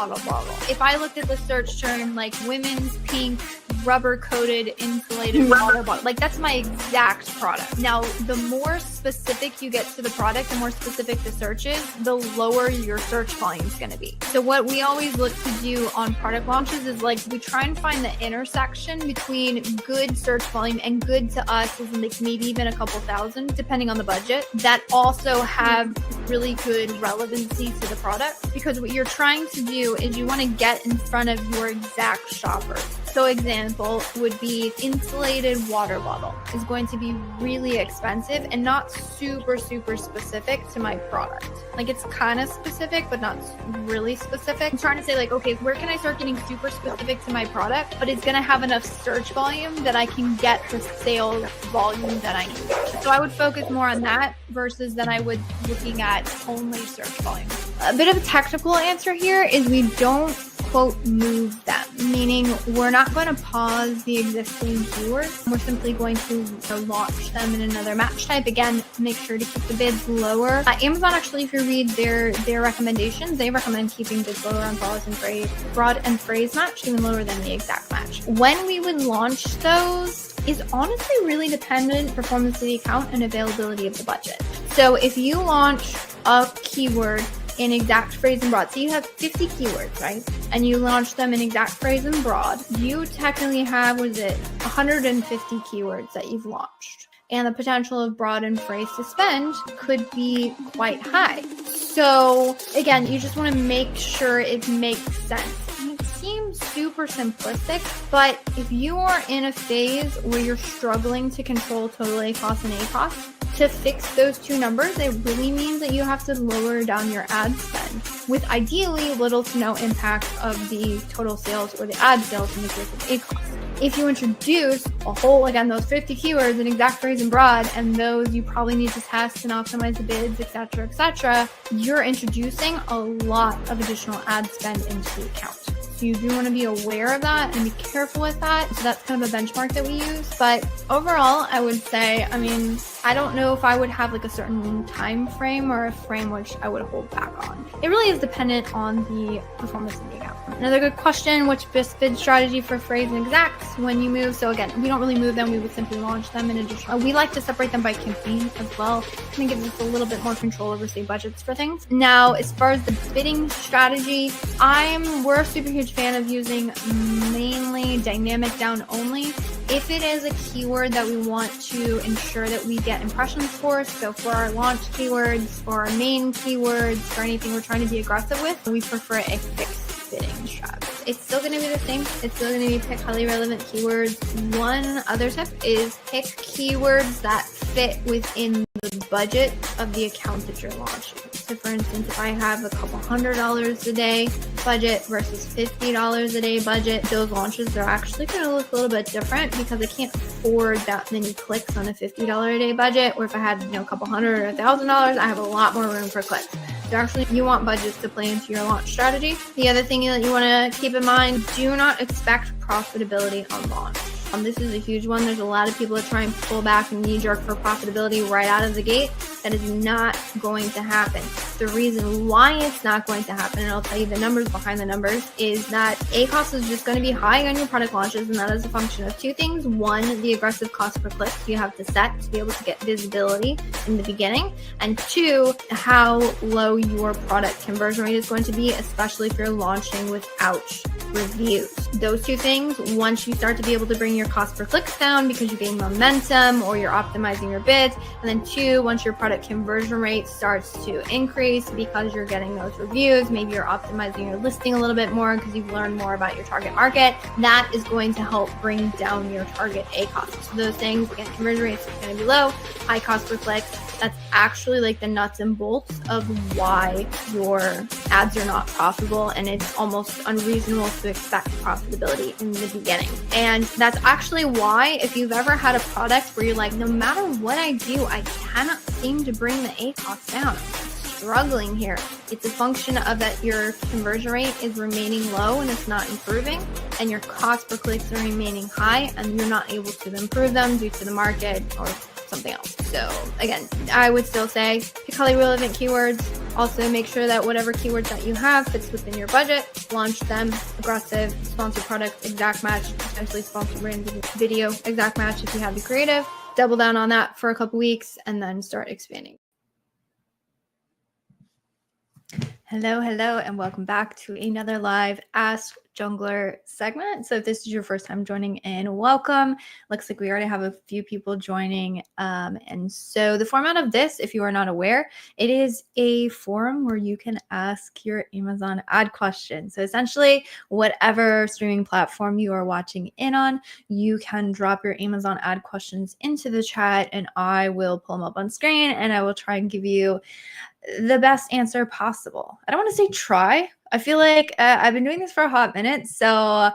water bottle. If I looked at the search term like women's pink rubber coated insulated water bottle, like that's my exact product. Now, the more specific you get to the product, the more specific the search is, the lower your search volume is going to be. So what we always look to do on product launches is like we try and find the intersection between good search volume, and good to us is like maybe even a couple thousand, depending on the budget, that also have really good relevancy to the product. Because what you're trying to do is you want to get in front of your exact shoppers. So example would be insulated water bottle is going to be really expensive and not super specific to my product. Like it's kind of specific, but not really specific. I'm trying to say like, okay, where can I start getting super specific to my product, but it's going to have enough search volume that I can get the sales volume that I need. So I would focus more on that versus than I would looking at only search volume. A bit of a technical answer here is we don't quote move them, meaning we're not going to pause the existing keywords. We're simply going to launch them in another match type. Again, make sure to keep the bids lower. Amazon actually, if you read their recommendations, they recommend keeping bids lower on broad and phrase match, even lower than the exact match. When we would launch those is honestly really dependent performance of the account and availability of the budget. So if you launch a keyword in exact phrase and broad, so you have 50 keywords, right? And you launch them in exact phrase and broad, you technically have, 150 keywords that you've launched. And the potential of broad and phrase to spend could be quite high. So again, you just want to make sure it makes sense. It seems super simplistic, but if you are in a phase where you're struggling to control total ACoS and ACoS, to fix those two numbers, it really means that you have to lower down your ad spend with ideally little to no impact of the total sales or the ad sales in the case of ACoS. If you introduce a whole, again, those 50 keywords in exact phrase and broad, and those you probably need to test and optimize the bids, etc., you're introducing a lot of additional ad spend into the account. So you do want to be aware of that and be careful with that. So that's kind of a benchmark that we use. But overall, I would say, I don't know if I would have like a certain time frame or a frame which I would hold back on. It really is dependent on the performance of the account. Another good question, which best bid strategy for phrase and exacts when you move? So again, we don't really move them. We would simply launch them in addition. We like to separate them by campaign as well. I think it gives us a little bit more control over, say, budgets for things. Now, as far as the bidding strategy, we're a super huge fan of using mainly dynamic down only. If it is a keyword that we want to ensure that we get impressions for, so for our launch keywords, for our main keywords, for anything we're trying to be aggressive with, we prefer a fixed bidding strategy. It's still going to be the same. It's still going to be pick highly relevant keywords. One other tip is pick keywords that fit within the budget of the account that you're launching. So for instance, if I have a couple $100 a day budget versus $50 a day budget, those launches are actually going to look a little bit different because I can't afford that many clicks on a $50 a day budget. Or if I had, a couple $100 or $1,000, I have a lot more room for clicks. So actually, you want budgets to play into your launch strategy. The other thing that you want to keep in mind, do not expect profitability on launch. This is a huge one. There's a lot of people that try and pull back and knee-jerk for profitability right out of the gate. That is not going to happen. The reason why it's not going to happen, and I'll tell you the numbers behind the numbers, is that ACoS is just going to be high on your product launches, and that is a function of two things. One, the aggressive cost per click you have to set to be able to get visibility in the beginning, and two, how low your product conversion rate is going to be, especially if you're launching without reviews. Those two things, once you start to be able to bring your cost per clicks down because you gain momentum or you're optimizing your bids, and then two, once your product conversion rate starts to increase because you're getting those reviews, maybe you're optimizing your listing a little bit more because you've learned more about your target market, that is going to help bring down your target ACoS. So those things, again, conversion rates are going to be low, high cost per clicks. That's actually like the nuts and bolts of why your ads are not profitable, and it's almost unreasonable to expect profitability in the beginning. And that's actually why, if you've ever had a product where you're like, no matter what I do, I cannot seem to bring the ACoS down, struggling here, it's a function of that your conversion rate is remaining low and it's not improving, and your cost per clicks are remaining high and you're not able to improve them due to the market or something else. So again, I would still say pick highly relevant keywords, Also, make sure that whatever keywords that you have fits within your budget. Launch them. Aggressive, sponsored product, exact match, potentially sponsored brand video, exact match if you have the creative. Double down on that for a couple weeks and then start expanding. Hello, and welcome back to another live Ask Junglr segment. So if this is your first time joining in, welcome. Looks like we already have a few people joining. And so the format of this, if you are not aware, it is a forum where you can ask your Amazon ad question. So essentially, whatever streaming platform you are watching in on, you can drop your Amazon ad questions into the chat and I will pull them up on screen and I will try and give you the best answer possible. I don't want to say try. I feel like I've been doing this for a hot minute, so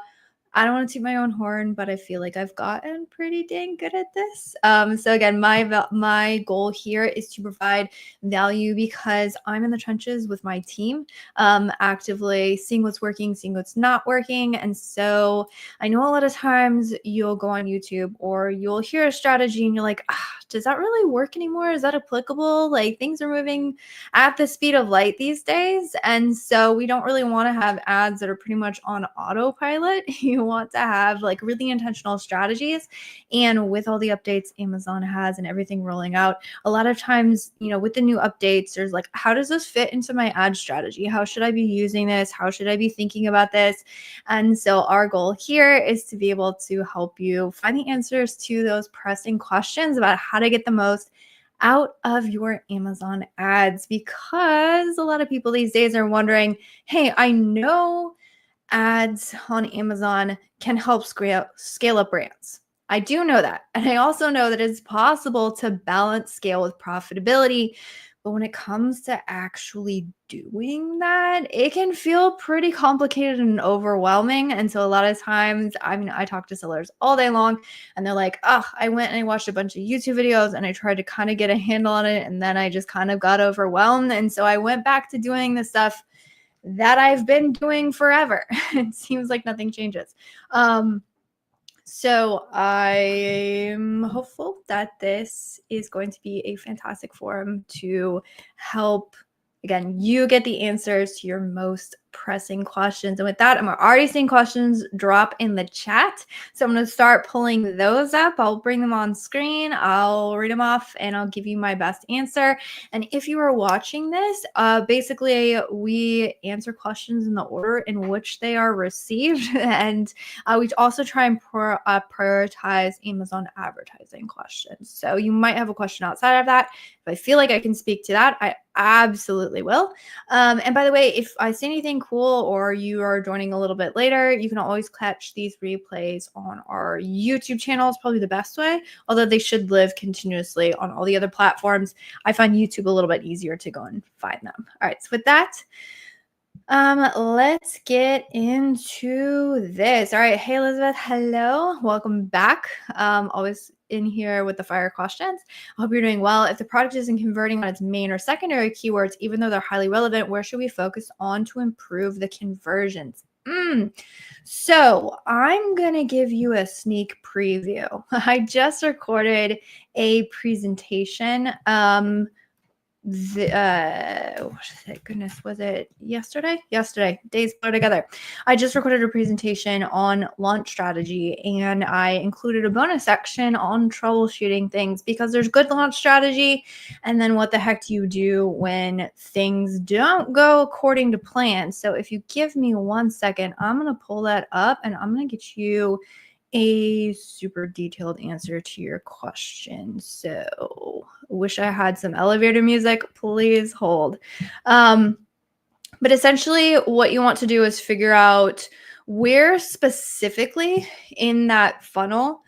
I don't want to toot my own horn, but I feel like I've gotten pretty dang good at this. So again, my goal here is to provide value because I'm in the trenches with my team, actively seeing what's working, seeing what's not working. And so I know a lot of times you'll go on YouTube or you'll hear a strategy and you're like, does that really work anymore? Is that applicable? Like things are moving at the speed of light these days. And so we don't really want to have ads that are pretty much on autopilot. You want to have like really intentional strategies. And with all the updates Amazon has and everything rolling out, a lot of times, with the new updates, there's like, how does this fit into my ad strategy? How should I be using this? How should I be thinking about this? And so our goal here is to be able to help you find the answers to those pressing questions about how to get the most out of your Amazon ads, because a lot of people these days are wondering, hey, I know ads on Amazon can help scale up brands. I do know that. And I also know that it's possible to balance scale with profitability. But when it comes to actually doing that, it can feel pretty complicated and overwhelming. And so a lot of times, I talk to sellers all day long and they're like, I went and I watched a bunch of YouTube videos and I tried to kind of get a handle on it. And then I just kind of got overwhelmed. And so I went back to doing the stuff that I've been doing forever. It seems like nothing changes. So I'm hopeful that this is going to be a fantastic forum to help, again, you get the answers to your most pressing questions. And with that, I'm already seeing questions drop in the chat. So I'm going to start pulling those up. I'll bring them on screen. I'll read them off and I'll give you my best answer. And if you are watching this, basically we answer questions in the order in which they are received. And we also try and prioritize Amazon advertising questions. So you might have a question outside of that. If I feel like I can speak to that, I absolutely will. And by the way, if I see anything cool or you are joining a little bit later, you can always catch these replays on our YouTube channel. It's probably the best way, although they should live continuously on all the other platforms. I find YouTube a little bit easier to go and find them. All right, so with that, let's get into this. All right. Hey, Elizabeth. Hello. Welcome back. Always in here with the fire questions. I hope you're doing well. If the product isn't converting on its main or secondary keywords, even though they're highly relevant, where should we focus on to improve the conversions? So I'm going to give you a sneak preview. I just recorded a presentation. Goodness, was it yesterday? Days blur together. I just recorded a presentation on launch strategy and I included a bonus section on troubleshooting things, because there's good launch strategy and then what the heck do you do when things don't go according to plan. So if you give me 1 second, I'm going to pull that up and I'm going to get you a super detailed answer to your question. So wish I had some elevator music. Please hold. But essentially what you want to do is figure out where specifically in that funnel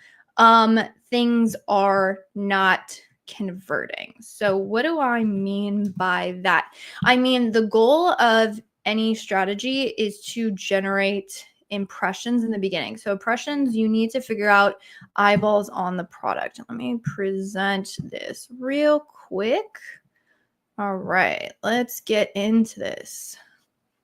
things are not converting. So what do I mean by that? I mean, the goal of any strategy is to generate impressions in the beginning. So impressions, you need to figure out eyeballs on the product. Let me present this real quick. All right, let's get into this.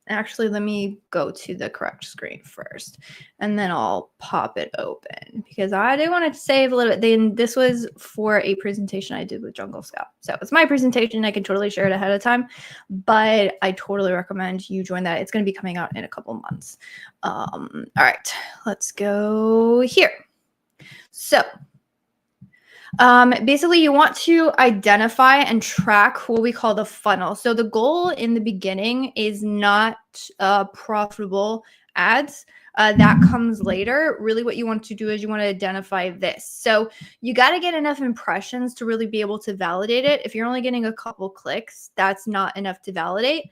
Actually, let me go to the correct screen first, and then I'll pop it open because I do want to save a little bit. Then this was for a presentation I did with Jungle Scout. So it's my presentation. I can totally share it ahead of time, but I totally recommend you join that. It's going to be coming out in a couple months. All right, let's go here. So basically, you want to identify and track what we call the funnel. So the goal in the beginning is not profitable ads. That comes later. Really, what you want to do is you want to identify this. So you got to get enough impressions to really be able to validate it. If you're only getting a couple clicks, that's not enough to validate.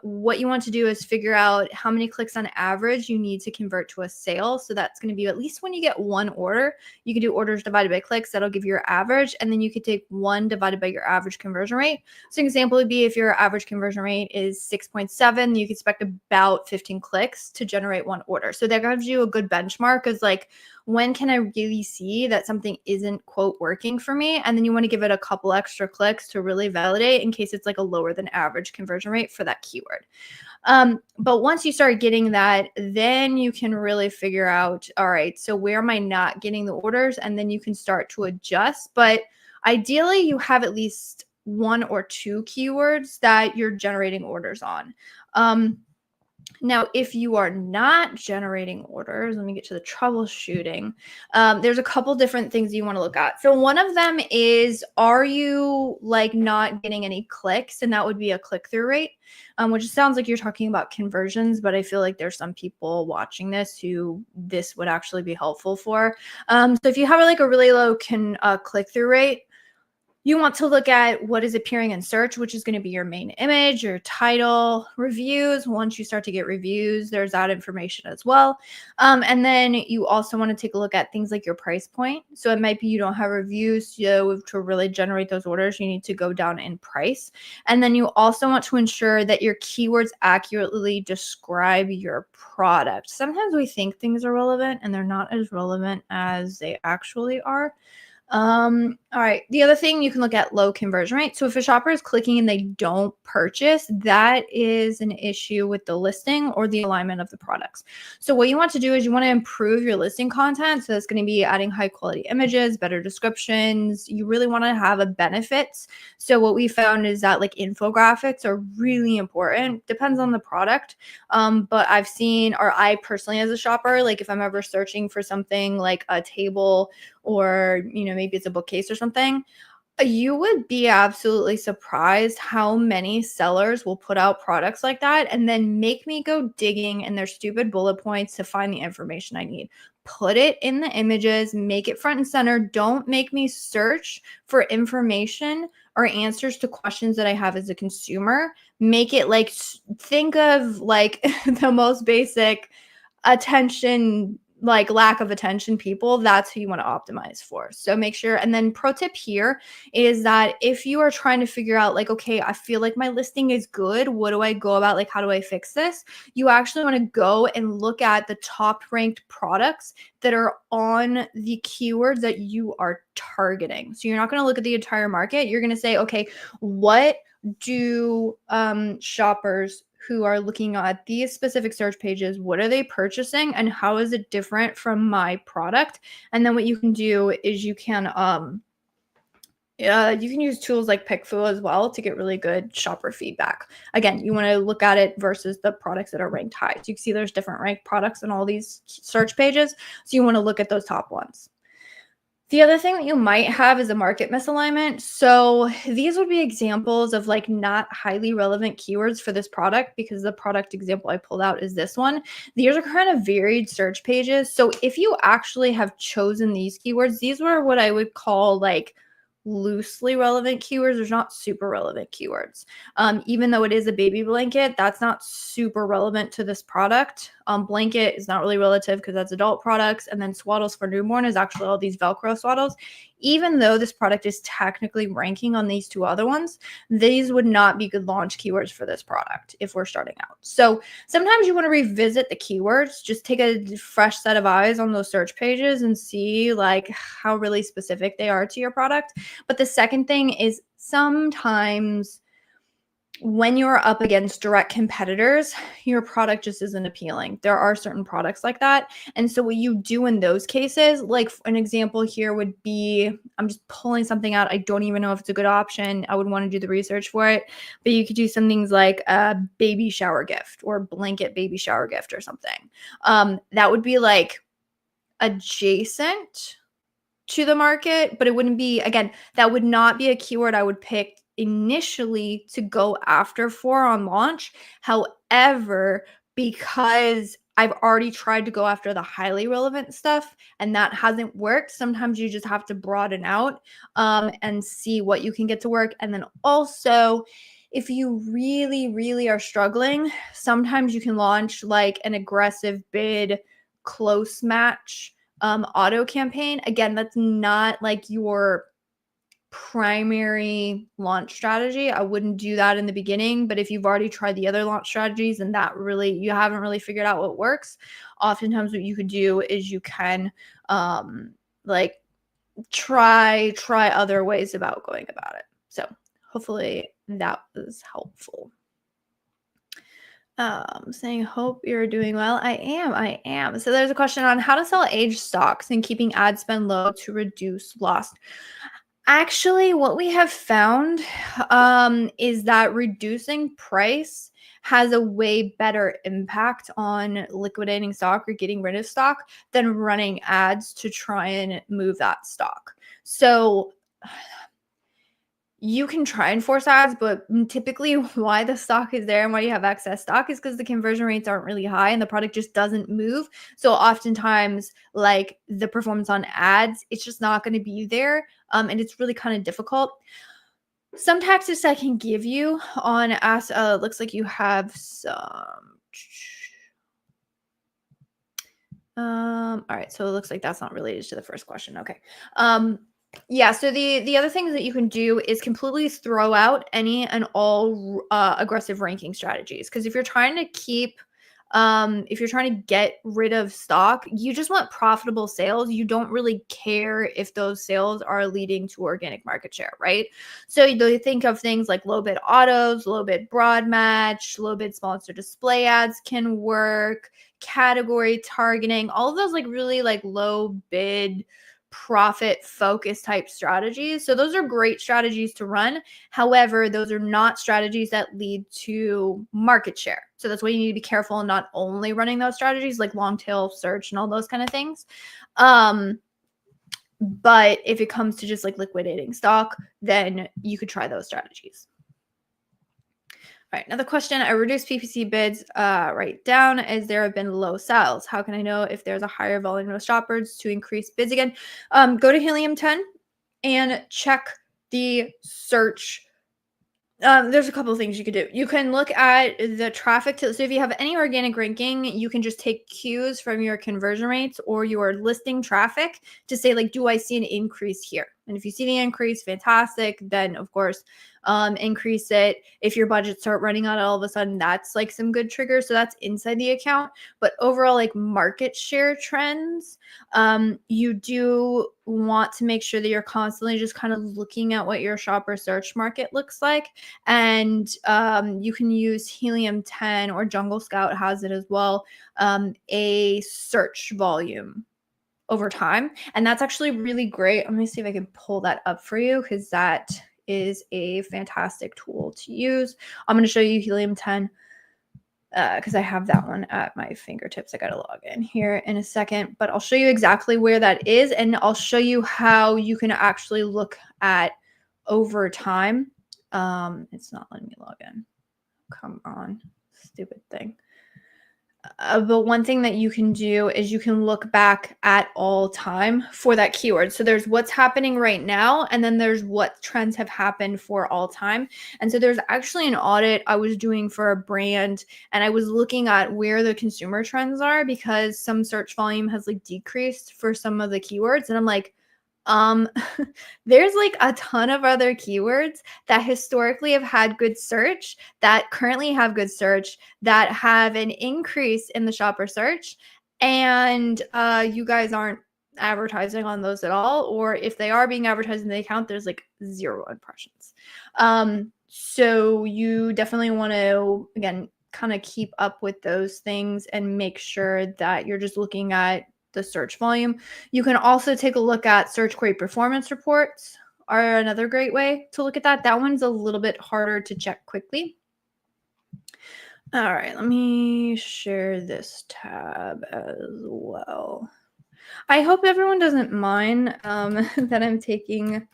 What you want to do is figure out how many clicks on average you need to convert to a sale. So that's going to be at least when you get one order. You can do orders divided by clicks. That'll give you your average. And then you could take 1 divided by your average conversion rate. So an example would be if your average conversion rate is 6.7, you could expect about 15 clicks to generate one order. So that gives you a good benchmark as like, when can I really see that something isn't quote working for me? And then you want to give it a couple extra clicks to really validate in case it's like a lower than average conversion rate for that keyword. But once you start getting that, then you can really figure out, all right, so where am I not getting the orders? And then you can start to adjust. But ideally, you have at least 1 or 2 keywords that you're generating orders on. Now, if you are not generating orders, let me get to the troubleshooting. There's a couple different things you want to look at. So one of them is, are you like not getting any clicks? And that would be a click-through rate, which sounds like you're talking about conversions, but I feel like there's some people watching this who this would actually be helpful for. So if you have like a really low click-through rate, you want to look at what is appearing in search, which is going to be your main image, your title, reviews. Once you start to get reviews, there's that information as well. And then you also want to take a look at things like your price point. So it might be you don't have reviews. So to really generate those orders, you need to go down in price. And then you also want to ensure that your keywords accurately describe your product. Sometimes we think things are relevant and they're not as relevant as they actually are. All right. The other thing, you can look at low conversion rate. So if a shopper is clicking and they don't purchase, that is an issue with the listing or the alignment of the products. So what you want to do is you want to improve your listing content. So that's going to be adding high quality images, better descriptions. You really want to have a benefits. So what we found is that like infographics are really important. Depends on the product. But I've seen, or I personally as a shopper, like if I'm ever searching for something like a table or, maybe it's a bookcase or something, you would be absolutely surprised how many sellers will put out products like that and then make me go digging in their stupid bullet points to find the information I need. Put it in the images, make it front and center. Don't make me search for information or answers to questions that I have as a consumer. Make it like, think of like the most basic attention, like lack of attention people. That's who you want to optimize for. So make sure. And then pro tip here is that if you are trying to figure out like, okay, I feel like my listing is good, what do I go about? Like, how do I fix this? You actually want to go and look at the top ranked products that are on the keywords that you are targeting. So you're not going to look at the entire market. You're going to say, okay, what do shoppers who are looking at these specific search pages, what are they purchasing and how is it different from my product? And then what you can do is you can use tools like PickFu as well to get really good shopper feedback. Again, you want to look at it versus the products that are ranked high. So you can see there's different ranked products in all these search pages. So you want to look at those top ones. The other thing that you might have is a market misalignment. So these would be examples of like not highly relevant keywords for this product because the product example I pulled out is this one. These are kind of varied search pages. So if you actually have chosen these keywords, these were what I would call like loosely relevant keywords. There's not super relevant keywords. Even though it is a baby blanket, that's not super relevant to this product. Blanket is not really relative because that's adult products. And then swaddles for newborn is actually all these Velcro swaddles. Even though this product is technically ranking on these two other ones, these would not be good launch keywords for this product if we're starting out. So sometimes you want to revisit the keywords, just take a fresh set of eyes on those search pages and see like how really specific they are to your product. But the second thing is sometimes when you're up against direct competitors, your product just isn't appealing. There are certain products like that. And so what you do in those cases, like an example here would be, I'm just pulling something out. I don't even know if it's a good option. I would want to do the research for it, but you could do some things like a baby shower gift or blanket baby shower gift or something. That would be like adjacent to the market, but it wouldn't be, again, that would not be a keyword I would pick initially to go after for on launch. However, because I've already tried to go after the highly relevant stuff and that hasn't worked, sometimes you just have to broaden out and see what you can get to work. And then also, if you really, really are struggling, sometimes you can launch like an aggressive bid close match auto campaign. Again, that's not like your primary launch strategy. I wouldn't do that in the beginning, but if you've already tried the other launch strategies and that really, you haven't really figured out what works, oftentimes what you could do is you can like try other ways about going about it. So hopefully that was helpful. Saying hope you're doing well. I am. So there's a question on how to sell aged stocks and keeping ad spend low to reduce loss. Actually, what we have found is that reducing price has a way better impact on liquidating stock or getting rid of stock than running ads to try and move that stock. So you can try and force ads, but typically why the stock is there and why you have excess stock is because the conversion rates aren't really high and the product just doesn't move. So oftentimes, like the performance on ads, it's just not going to be there. And it's really kind of difficult. Some tactics I can give you on looks like you have some. All right, so it looks like that's not related to the first question. Okay. Yeah, so the other things that you can do is completely throw out any and all aggressive ranking strategies. Because if you're trying to get rid of stock, you just want profitable sales. You don't really care if those sales are leading to organic market share, right? So you think of things like low bid autos, low bid broad match, low bid sponsor display ads can work, category targeting, all of those like really like low bid profit focus type strategies. So those are great strategies to run. However, those are not strategies that lead to market share. So that's why you need to be careful and not only running those strategies like long tail search and all those kind of things. But if it comes to just like liquidating stock, then you could try those strategies. All right, another question. I reduced PPC bids right down as there have been low sales. How can I know if there's a higher volume of shoppers to increase bids again? Go to Helium 10 and check the search. There's a couple of things you could do. You can look at the traffic so if you have any organic ranking, you can just take cues from your conversion rates or your listing traffic to say like, do I see an increase here? And if you see the increase, fantastic. Then of course, increase it. If your budgets start running out all of a sudden, that's like some good triggers. So that's inside the account. But overall, like market share trends, you do want to make sure that you're constantly just kind of looking at what your shopper search market looks like. And you can use Helium 10 or Jungle Scout has it as well, a search volume over time. And that's actually really great. Let me see if I can pull that up for you because that is a fantastic tool to use. I'm going to show you Helium 10 because I have that one at my fingertips. I got to log in here in a second, but I'll show you exactly where that is. And I'll show you how you can actually look at over time. It's not letting me log in. Come on, stupid thing. But one thing that you can do is you can look back at all time for that keyword. So there's what's happening right now, and then there's what trends have happened for all time. And so there's actually an audit I was doing for a brand, and I was looking at where the consumer trends are because some search volume has like decreased for some of the keywords. And I'm like, there's like a ton of other keywords that historically have had good search, that currently have good search, that have an increase in the shopper search. And you guys aren't advertising on those at all. Or if they are being advertised in the account, there's like 0 impressions. So you definitely want to, again, kind of keep up with those things and make sure that you're just looking at the search volume. You can also take a look at search query performance reports are another great way to look at that. That one's a little bit harder to check quickly. All right, let me share this tab as well. I hope everyone doesn't mind that I'm taking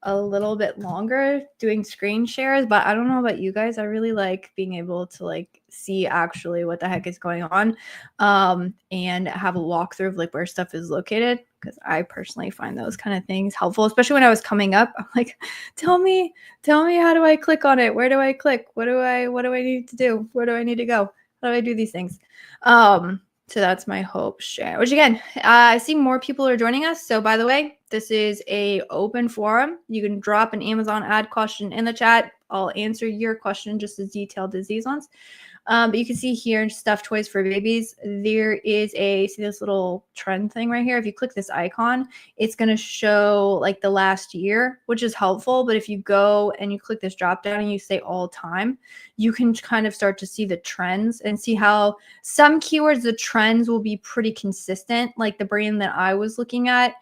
a little bit longer doing screen shares, but I don't know about you guys. I really like being able to like see actually what the heck is going on and have a walkthrough of like where stuff is located, because I personally find those kind of things helpful, especially when I was coming up. I'm like, tell me how do I click on it? Where do I click? What do I need to do? Where do I need to go? How do I do these things? So that's my hope share, which again, I see more people are joining us. So by the way, this is a open forum. You can drop an Amazon ad question in the chat. I'll answer your question just as detailed as these ones. But you can see here stuffed toys for babies. There is see this little trend thing right here. If you click this icon, it's going to show like the last year, which is helpful. But if you go and you click this drop down and you say all time, you can kind of start to see the trends and see how some keywords, the trends will be pretty consistent. Like the brand that I was looking at,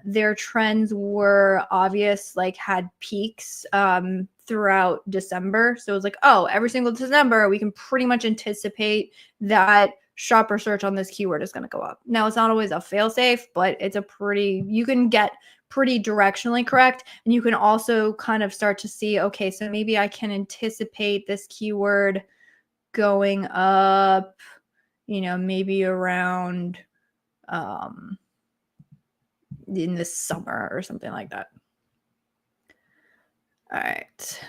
their trends were obvious, like had peaks throughout December. So it was like, oh, every single December, we can pretty much anticipate that shopper search on this keyword is going to go up. Now, it's not always a fail-safe, but it's you can get pretty directionally correct. And you can also kind of start to see, okay, so maybe I can anticipate this keyword going up, maybe around in the summer or something like that. All right.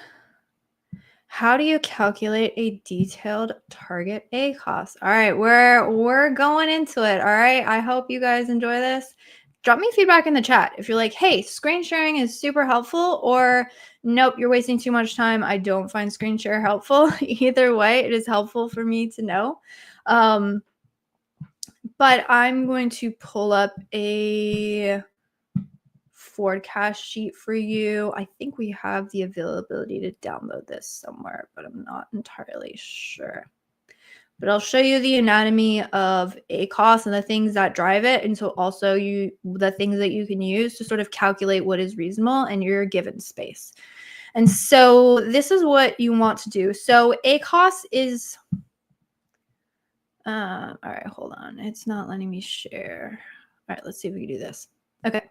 How do you calculate a detailed target ACoS? All right, we're going into it. All right. I hope you guys enjoy this. Drop me feedback in the chat if you're like, hey, screen sharing is super helpful, or nope, you're wasting too much time. I don't find screen share helpful. Either way, it is helpful for me to know. But I'm going to pull up a forecast sheet for you. I think we have the availability to download this somewhere, but I'm not entirely sure. But I'll show you the anatomy of ACoS and the things that drive it. And so also the things that you can use to sort of calculate what is reasonable in your given space. And so this is what you want to do. So ACoS is, all right, hold on. It's not letting me share. All right, let's see if we can do this. Okay.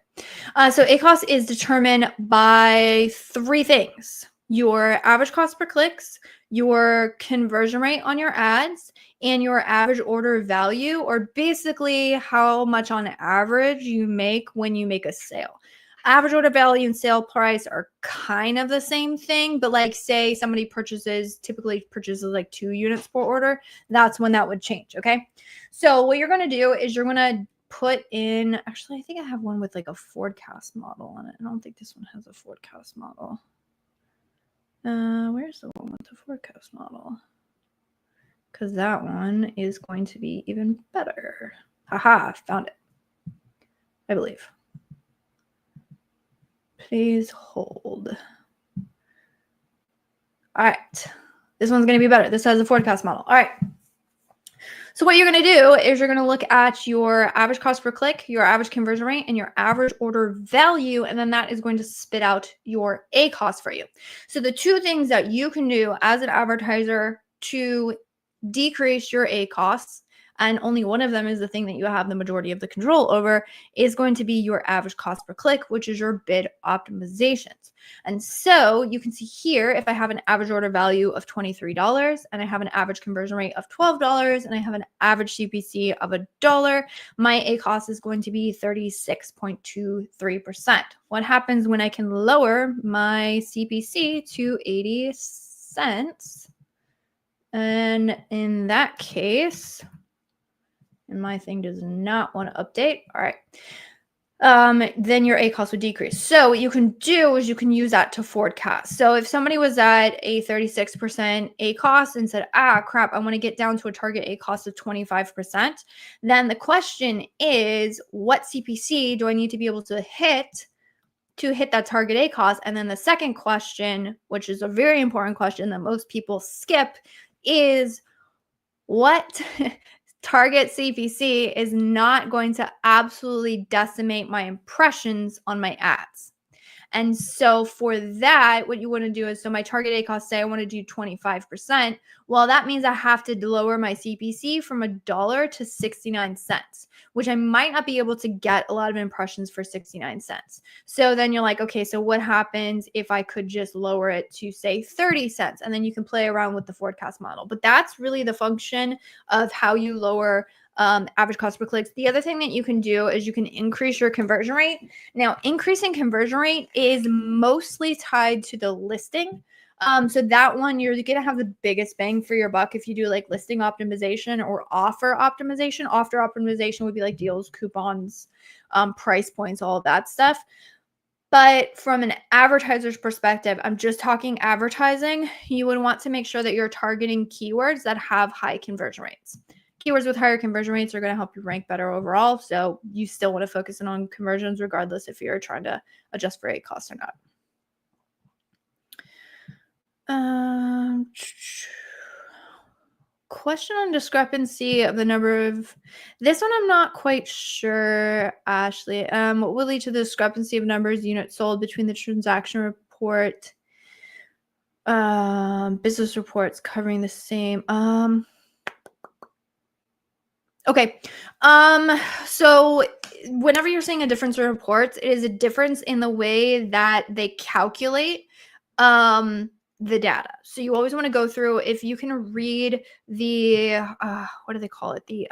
So ACoS is determined by three things: your average cost per clicks, your conversion rate on your ads, and your average order value, or basically how much on average you make when you make a sale. Average order value and sale price are kind of the same thing, but like say somebody typically purchases like 2 units per order, that's when that would change. Okay. So what you're going to do is you're going to put in, actually, I think I have one with like a forecast model on it. I don't think this one has a forecast model. Where's the one with the forecast model? Because that one is going to be even better. Haha, found it. I believe. Please hold. All right. This one's going to be better. This has a forecast model. All right. So what you're going to do is you're going to look at your average cost per click, your average conversion rate, and your average order value, and then that is going to spit out your ACoS for you. So the two things that you can do as an advertiser to decrease your ACoS, and only one of them is the thing that you have the majority of the control over, is going to be your average cost per click, which is your bid optimizations. And so you can see here, if I have an average order value of $23 and I have an average conversion rate of $12 and I have an average CPC of $1, my ACoS is going to be 36.23%. What happens when I can lower my CPC to 80 cents? And in that case, and my thing does not want to update. All right. Then your ACoS would decrease. So what you can do is you can use that to forecast. So if somebody was at a 36% ACoS and said, crap, I want to get down to a target ACoS of 25%, then the question is, what CPC do I need to be able to hit to hit that target ACoS. And then the second question, which is a very important question that most people skip, is what target CPC is not going to absolutely decimate my impressions on my ads. And so for that, what you want to do is, so my target ACoS, say I want to do 25%. Well, that means I have to lower my CPC from $1 to 69 cents, which I might not be able to get a lot of impressions for 69 cents. So then you're like, okay, so what happens if I could just lower it to say 30 cents? And then you can play around with the forecast model. But that's really the function of how you lower average cost per clicks. The other thing that you can do is you can increase your conversion rate. Now, increasing conversion rate is mostly tied to the listing. So that one, you're going to have the biggest bang for your buck if you do like listing optimization or offer optimization. Offer optimization would be like deals, coupons, price points, all of that stuff. But from an advertiser's perspective, I'm just talking advertising. You would want to make sure that you're targeting keywords that have high conversion rates. Keywords with higher conversion rates are going to help you rank better overall. So you still want to focus on conversions regardless if you're trying to adjust for ACoS or not. Question on discrepancy of the number of, this one I'm not quite sure, Ashley. What will lead to the discrepancy of numbers units sold between the transaction report, business reports covering the same? Okay. So whenever you're seeing a difference in reports, it is a difference in the way that they calculate the data. So you always want to go through, if you can read the what do they call it? The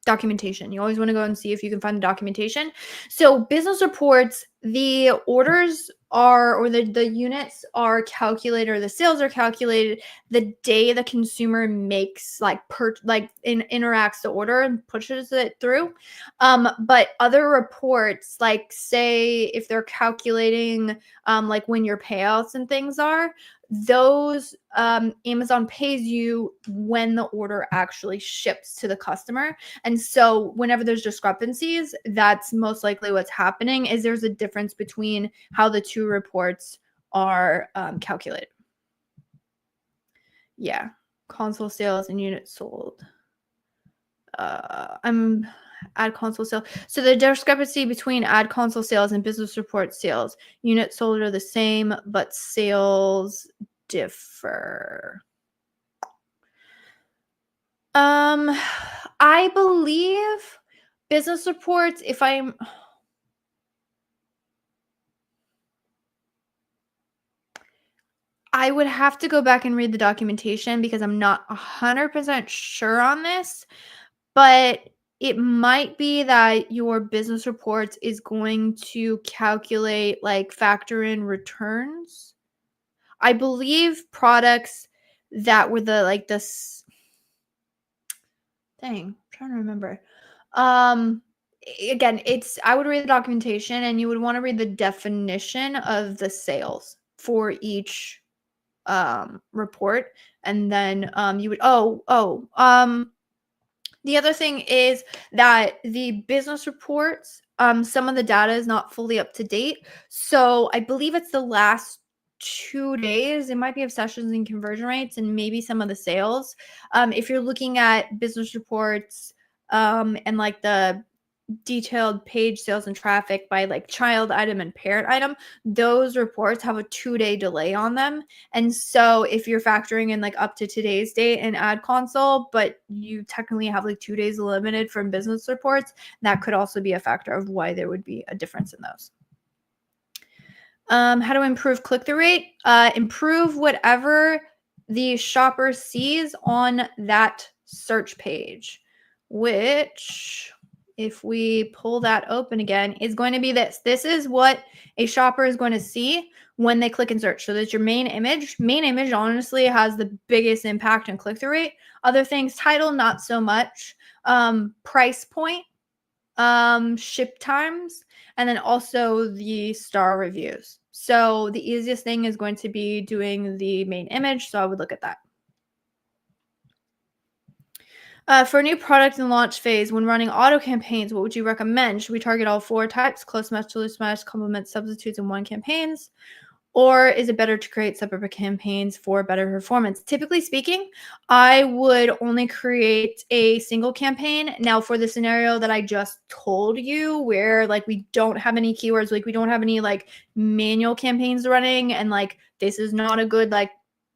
documentation. You always want to go and see if you can find the documentation. So business reports, the orders are, or the units are calculated, or the sales are calculated the day the consumer makes interacts the order and pushes it through. But other reports, like say if they're calculating like when your payouts and things are, those Amazon pays you when the order actually ships to the customer. And so whenever there's discrepancies, that's most likely what's happening, is there's a difference between how the two reports are calculated. Yeah, console sales and units sold. Ad console sales. So the discrepancy between ad console sales and business report sales. Units sold are the same, but sales differ. I believe business reports, I would have to go back and read the documentation because I'm not 100% sure on this, but it might be that your business reports is going to calculate, like factor in returns. I believe products that were this. Dang, I'm trying to remember. Again, I would read the documentation and you would want to read the definition of the sales for each report. And then you would, the other thing is that the business reports, some of the data is not fully up to date. So I believe it's the last 2 days. It might be of sessions and conversion rates and maybe some of the sales. If you're looking at business reports and like the detailed page sales and traffic by like child item and parent item, those reports have a 2-day delay on them. And so if you're factoring in like up to today's date in ad console, but you technically have like 2 days limited from business reports, that could also be a factor of why there would be a difference in those. How to improve click-through rate? Improve whatever the shopper sees on that search page, which, if we pull that open again, is going to be this. This is what a shopper is going to see when they click and search. So that's your main image. Main image honestly has the biggest impact on click-through rate. Other things, title, not so much. Price point, ship times, and then also the star reviews. So the easiest thing is going to be doing the main image. So I would look at that. For a new product in the launch phase, when running auto campaigns, what would you recommend? Should we target all 4 types, close match, loose match, complement, substitutes in one campaigns? Or is it better to create separate campaigns for better performance? Typically speaking, I would only create a single campaign. Now, for the scenario that I just told you, where like we don't have any keywords, like we don't have any like manual campaigns running, and like this is not a good like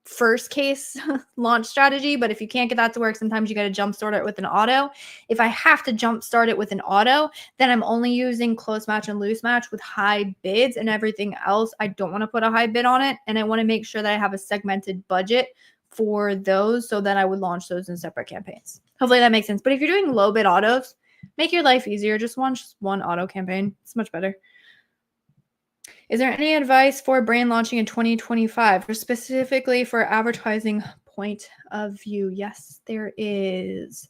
first case launch strategy. But if you can't get that to work, sometimes you got to jumpstart it with an auto. If I have to jumpstart it with an auto, then I'm only using close match and loose match with high bids, and everything else I don't want to put a high bid on it. And I want to make sure that I have a segmented budget for those, so that I would launch those in separate campaigns. Hopefully that makes sense. But if you're doing low bid autos, make your life easier. Just launch one auto campaign. It's much better. Is there any advice for brand launching in 2025, or specifically for advertising point of view? Yes, there is.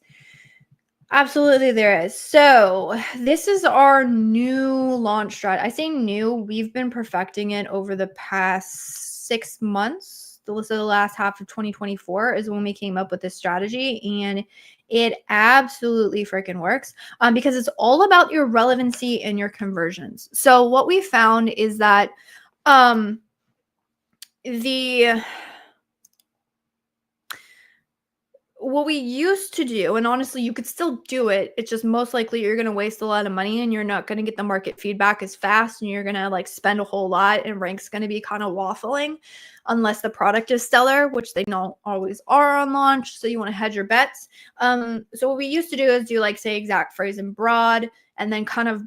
Absolutely, there is. So this is our new launch strat. I say new. We've been perfecting it over the past 6 months. The last half of 2024 is when we came up with this strategy, and it absolutely freaking works, because it's all about your relevancy and your conversions. So what we found is that what we used to do, and honestly, you could still do it. It's just most likely you're going to waste a lot of money, and you're not going to get the market feedback as fast, and you're going to like spend a whole lot, and rank's going to be kind of waffling unless the product is stellar, which they don't always are on launch. So you want to hedge your bets. So what we used to do is do like say exact phrase and broad, and then kind of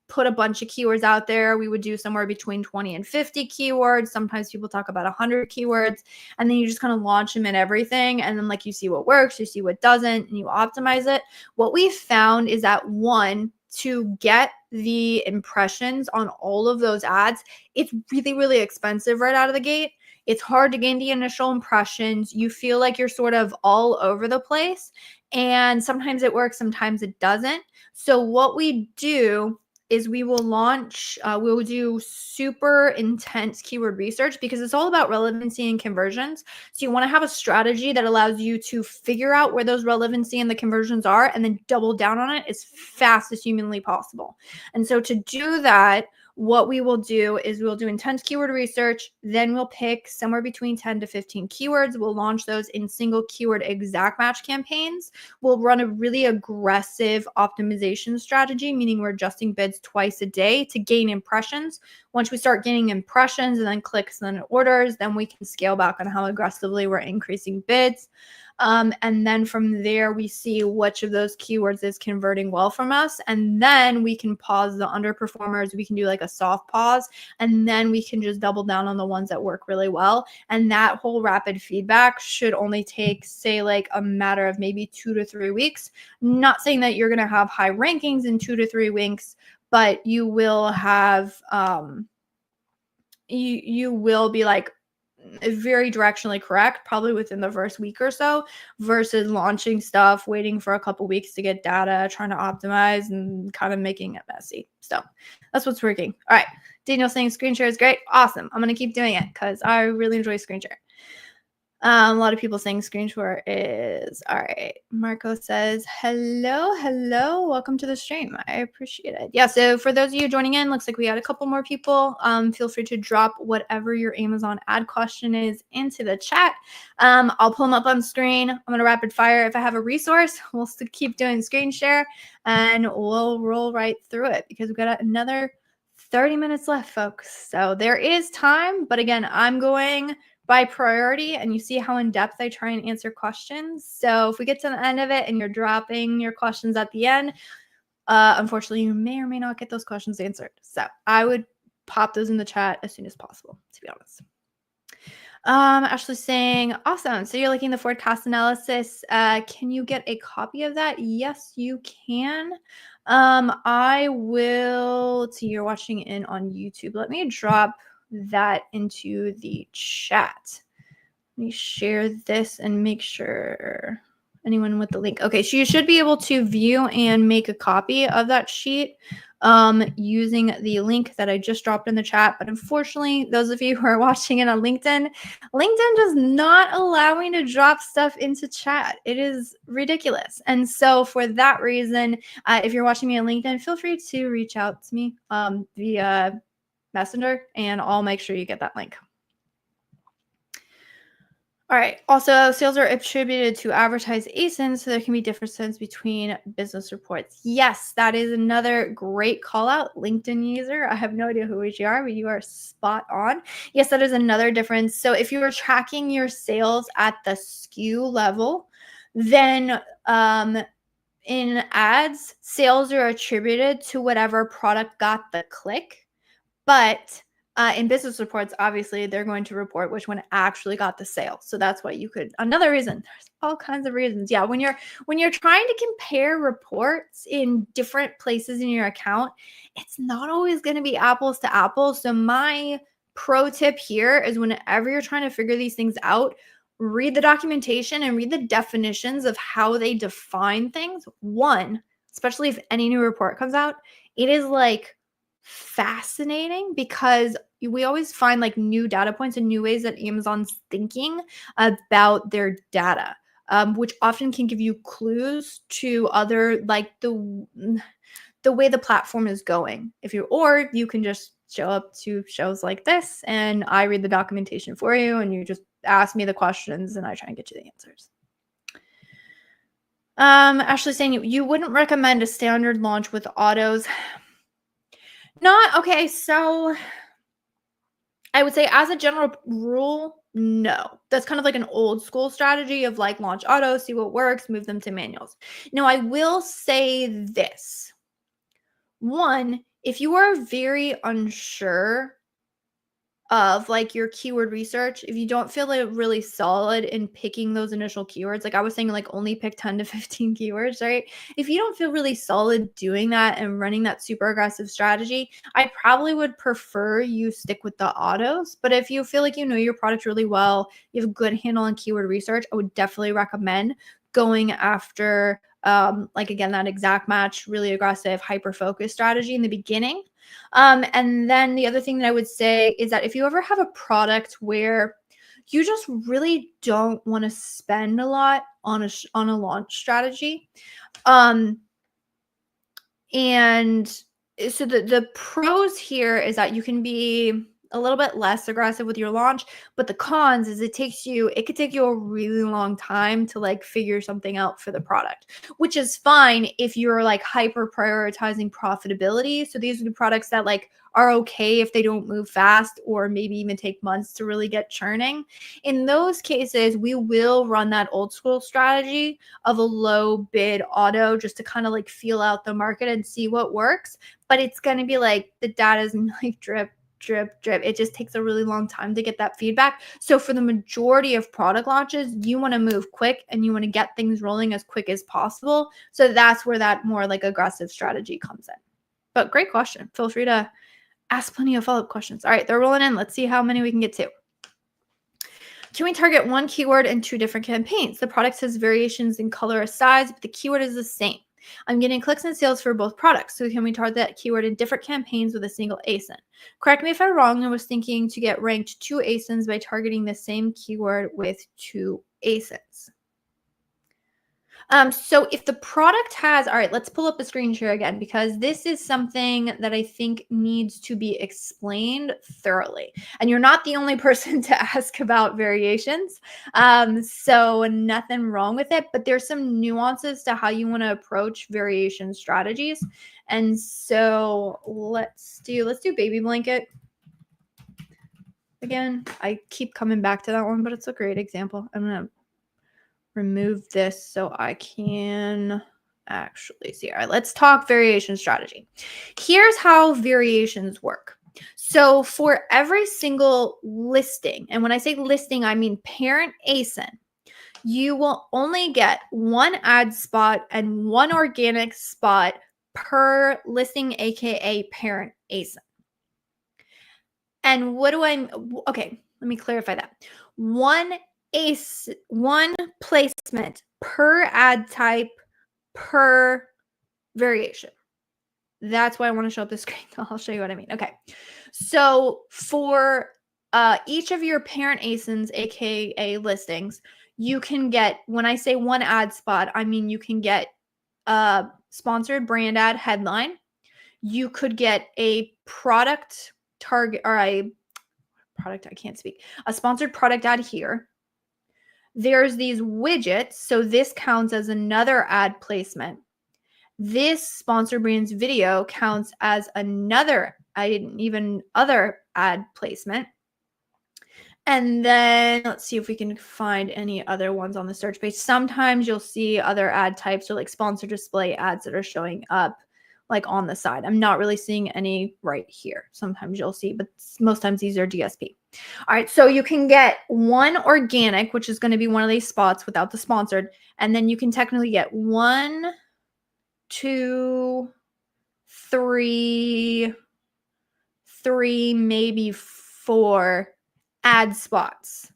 put a bunch of keywords out there. We would do somewhere between 20 and 50 keywords. Sometimes people talk about 100 keywords, and then you just kind of launch them in everything. And then like you see what works, you see what doesn't, and you optimize it. What we found is that one, to get the impressions on all of those ads, it's really, really expensive right out of the gate. It's hard to gain the initial impressions. You feel like you're sort of all over the place, and sometimes it works, sometimes it doesn't. So what we do is we will launch, we'll do super intense keyword research, because it's all about relevancy and conversions. So you want to have a strategy that allows you to figure out where those relevancy and the conversions are, and then double down on it as fast as humanly possible. And so to do that, what we will do is we'll do intense keyword research. Then we'll pick somewhere between 10 to 15 keywords. We'll launch those in single keyword exact match campaigns. We'll run a really aggressive optimization strategy, meaning we're adjusting bids twice a day to gain impressions. Once we start gaining impressions and then clicks and then orders, then we can scale back on how aggressively we're increasing bids. And then from there, we see which of those keywords is converting well from us. And then we can pause the underperformers. We can do like a soft pause, and then we can just double down on the ones that work really well. And that whole rapid feedback should only take, say, like a matter of maybe 2 to 3 weeks. Not saying that you're going to have high rankings in 2 to 3 weeks, but you will have, you will be like very directionally correct probably within the first week or so, versus launching stuff, waiting for a couple weeks to get data, trying to optimize, and kind of making it messy. So that's what's working. All right, Daniel saying screen share is great. Awesome. I'm gonna keep doing it because I really enjoy screen share. A lot of people saying screen share is all right. Marco says, hello, welcome to the stream. I appreciate it. Yeah, so for those of you joining in, looks like we had a couple more people. Feel free to drop whatever your Amazon ad question is into the chat. I'll pull them up on screen. I'm gonna rapid fire. If I have a resource, we'll still keep doing screen share, and we'll roll right through it because we've got another 30 minutes left, folks. So there is time, but again, I'm going by priority, and you see how in depth I try and answer questions. So if we get to the end of it and you're dropping your questions at the end, unfortunately, you may or may not get those questions answered. So I would pop those in the chat as soon as possible, to be honest. Ashley saying, awesome. So you're liking the forecast analysis. Can you get a copy of that? Yes, you can. I will, let's see, you're watching in on YouTube. Let me drop that into the chat. Let me share this and make sure anyone with the link. Okay, so you should be able to view and make a copy of that sheet using the link that I just dropped in the chat. But unfortunately, those of you who are watching it on LinkedIn does not allow me to drop stuff into chat. It is ridiculous. And so for that reason, if you're watching me on LinkedIn, feel free to reach out to me via Messenger, and I'll make sure you get that link. All right. Also, sales are attributed to advertised ASINs, so there can be differences between business reports. Yes, that is another great call out. LinkedIn user. I have no idea who you are, but you are spot on. Yes, that is another difference. So if you are tracking your sales at the SKU level, then in ads, sales are attributed to whatever product got the click, but in business reports, obviously, they're going to report which one actually got the sale. So that's why you could. Another reason. There's all kinds of reasons. Yeah, when you're trying to compare reports in different places in your account, it's not always going to be apples to apples. So my pro tip here is whenever you're trying to figure these things out, read the documentation and read the definitions of how they define things. One, especially if any new report comes out, it is like fascinating because we always find like new data points and new ways that Amazon's thinking about their data, which often can give you clues to other like the way the platform is going. Or you can just show up to shows like this and I read the documentation for you and you just ask me the questions and I try and get you the answers. Ashley saying you wouldn't recommend a standard launch with autos. Not okay, so I would say as a general rule, no. That's kind of like an old school strategy of like launch auto, see what works, move them to manuals. Now, I will say this. One, if you are very unsure of like your keyword research, if you don't feel like really solid in picking those initial keywords, like I was saying, like only pick 10 to 15 keywords, right? If you don't feel really solid doing that and running that super aggressive strategy, I probably would prefer you stick with the autos. But if you feel like you know your product really well, you have a good handle on keyword research, I would definitely recommend going after like again, that exact match, really aggressive, hyper-focused strategy in the beginning. And then the other thing that I would say is that if you ever have a product where you just really don't want to spend a lot on a launch strategy, and so the pros here is that you can be a little bit less aggressive with your launch, but the cons is it could take you a really long time to like figure something out for the product, which is fine if you're like hyper prioritizing profitability. So these are the products that like are okay if they don't move fast or maybe even take months to really get churning. In those cases, we will run that old school strategy of a low bid auto just to kind of like feel out the market and see what works. But it's going to be like the data is like drip. It just takes a really long time to get that feedback. So for the majority of product launches, you want to move quick and you want to get things rolling as quick as possible. So that's where that more like aggressive strategy comes in. But great question. Feel free to ask plenty of follow-up questions. All right, they're rolling in. Let's see how many we can get to. Can we target one keyword in 2 different campaigns? The product has variations in color or size, but the keyword is the same. I'm getting clicks and sales for both products. So can we target that keyword in different campaigns with a single ASIN? Correct me if I'm wrong. I was thinking to get ranked 2 ASINs by targeting the same keyword with 2 ASINs. So if the product has, all right, let's pull up the screen share again, because this is something that I think needs to be explained thoroughly. And you're not the only person to ask about variations. So nothing wrong with it, but there's some nuances to how you want to approach variation strategies. And so let's do baby blanket. Again, I keep coming back to that one, but it's a great example. I'm going to remove this so I can actually see. All right, let's talk variation strategy. Here's how variations work. So for every single listing, and when I say listing, I mean parent ASIN, you will only get 1 ad spot and 1 organic spot per listing, aka parent ASIN. And what do I, okay, let me clarify that. One placement per ad type per variation. that's why I want to show up the screen. I'll show you what I mean. Okay. So for each of your parent ASINs, aka listings, you can get, when I say one ad spot, I mean you can get a sponsored brand ad headline. You could get a product target, or a product, I can't speak, a sponsored product ad here. There's these widgets, so this counts as another ad placement. This sponsored brands video counts as another other ad placement. And then let's see if we can find any other ones on the search page. Sometimes you'll see other ad types, or like sponsor display ads that are showing up like on the side. I'm not really seeing any right here. Sometimes you'll see, but most times these are DSP. All right, so you can get one organic, which is going to be one of these spots without the sponsored, and then you can technically get 1, 2, 3, maybe 4 ad spots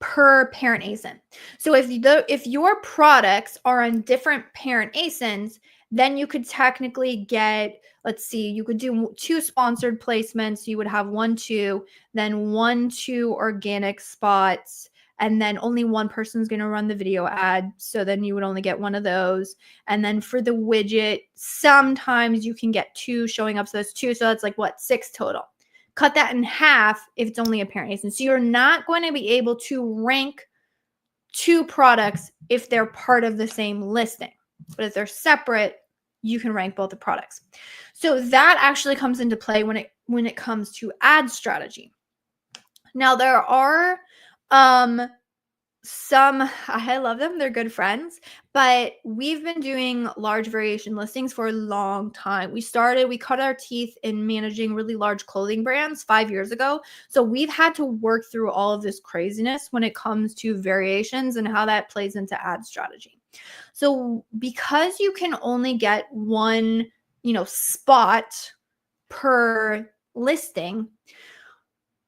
per parent ASIN. So if your products are on different parent ASINs, then you could technically get, let's see, you could do 2 sponsored placements. You would have 1, 2, then 1, 2 organic spots, and then only one person's going to run the video ad. So then you would only get 1 of those. And then for the widget, sometimes you can get 2 showing up. So that's 2. So that's like what, 6 total. Cut that in half if it's only a parent ASIN. So you're not going to be able to rank 2 products if they're part of the same listing. But if they're separate, you can rank both the products. So that actually comes into play when it comes to ad strategy. Now there are some, I love them, they're good friends, but we've been doing large variation listings for a long time. We cut our teeth in managing really large clothing brands 5 years ago. So we've had to work through all of this craziness when it comes to variations and how that plays into ad strategy. So because you can only get 1, spot per listing,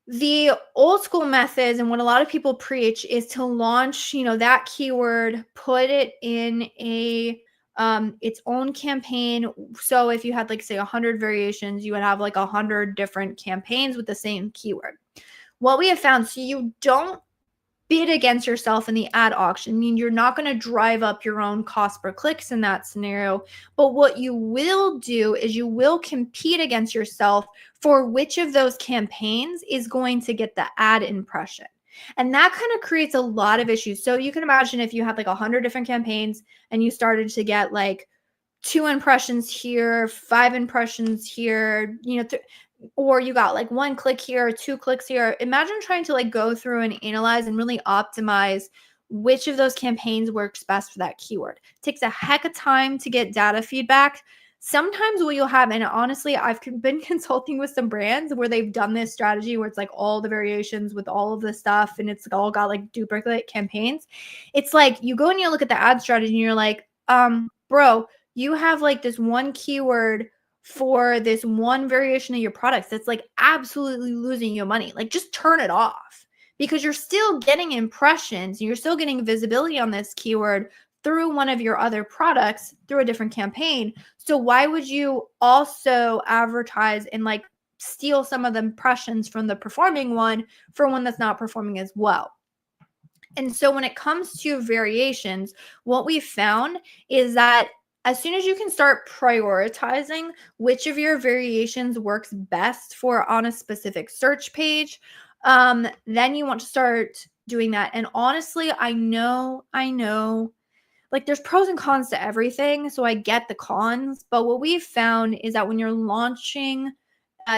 the old school methods and what a lot of people preach is to launch, that keyword, put it in a its own campaign. So if you had like say 100 variations, you would have like 100 different campaigns with the same keyword. What we have found, so you don't bid against yourself in the ad auction. I mean, you're not going to drive up your own cost per clicks in that scenario. But what you will do is you will compete against yourself for which of those campaigns is going to get the ad impression. And that kind of creates a lot of issues. So you can imagine if you had like 100 different campaigns and you started to get like 2 impressions here, 5 impressions here, or you got like 1 click here, 2 clicks here. Imagine trying to like go through and analyze and really optimize which of those campaigns works best for that keyword. It takes a heck of time to get data feedback. Sometimes what you'll have, and honestly, I've been consulting with some brands where they've done this strategy where it's like all the variations with all of the stuff and it's all got like duplicate campaigns. It's like you go and you look at the ad strategy and you're like, bro, you have like this 1 keyword for this 1 variation of your products that's like absolutely losing you money. Like just turn it off, because you're still getting impressions, you're still getting visibility on this keyword through one of your other products through a different campaign. So why would you also advertise and like steal some of the impressions from the performing one for one that's not performing as well? And so when it comes to variations, what we found is that as soon as you can start prioritizing which of your variations works best for on a specific search page, then you want to start doing that. And honestly, I know, like there's pros and cons to everything. So I get the cons, but what we've found is that when you're launching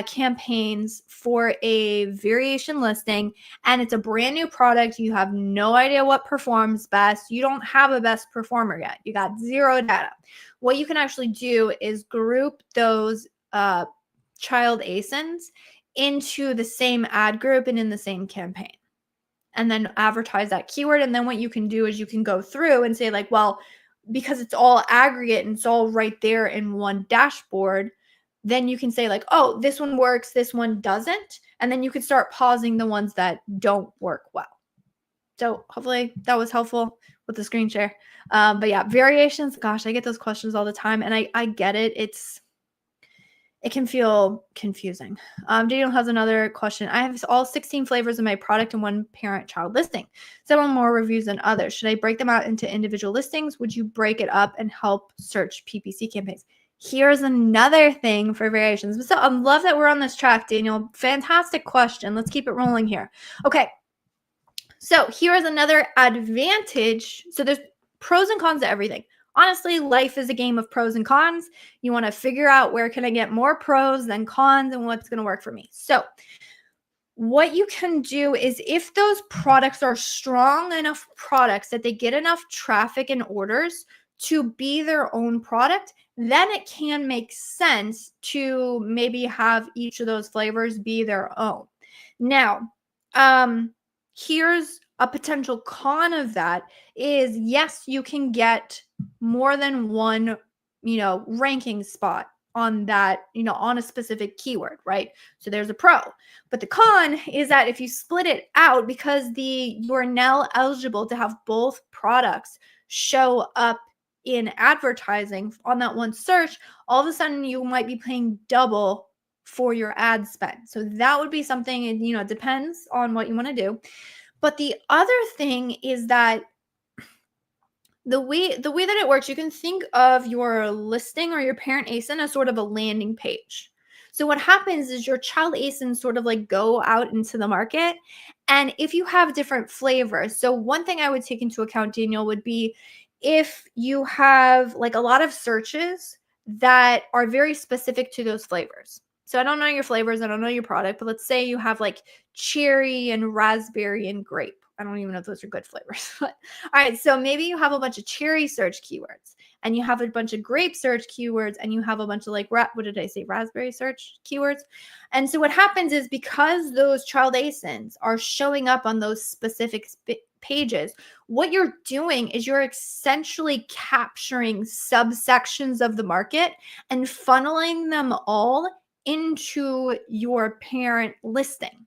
campaigns for a variation listing and it's a brand new product, you have no idea what performs best, you don't have a best performer yet, you got 0 data. What you can actually do is group those child ASINs into the same ad group and in the same campaign, and then advertise that keyword. And then what you can do is you can go through and say like, well, because it's all aggregate and it's all right there in one dashboard, then you can say like, oh, this one works, this one doesn't. And then you can start pausing the ones that don't work well. So hopefully that was helpful with the screen share. But yeah, variations, gosh, I get those questions all the time and I get it. it can feel confusing. Daniel has another question. I have all 16 flavors of my product in one parent-child listing. Several more reviews than others. Should I break them out into individual listings? Would you break it up and help search PPC campaigns? Here's another thing for variations. So I love that we're on this track, Daniel. Fantastic question. Let's keep it rolling here. Okay. So here's another advantage. So there's pros and cons to everything. Honestly, life is a game of pros and cons. You want to figure out where can I get more pros than cons and what's going to work for me. So what you can do is if those products are strong enough products that they get enough traffic and orders to be their own product, then it can make sense to maybe have each of those flavors be their own. Now, here's a potential con of that is, yes, you can get more than one, ranking spot on that, on a specific keyword, right? So there's a pro. But the con is that if you split it out, because you are now eligible to have both products show up in advertising on that one search, all of a sudden you might be paying double for your ad spend. So that would be something, it depends on what you want to do. But the other thing is that the way that it works, you can think of your listing or your parent ASIN as sort of a landing page. So what happens is your child ASIN sort of like go out into the market. And if you have different flavors, so one thing I would take into account, Daniel, would be if you have like a lot of searches that are very specific to those flavors. So I don't know your flavors, I don't know your product, but let's say you have like cherry and raspberry and grape. I don't even know if those are good flavors. But, all right, so maybe you have a bunch of cherry search keywords and you have a bunch of grape search keywords and you have a bunch of like, what did I say, raspberry search keywords. And so what happens is because those child ASINs are showing up on those specific pages, what you're doing is you're essentially capturing subsections of the market and funneling them all into your parent listing.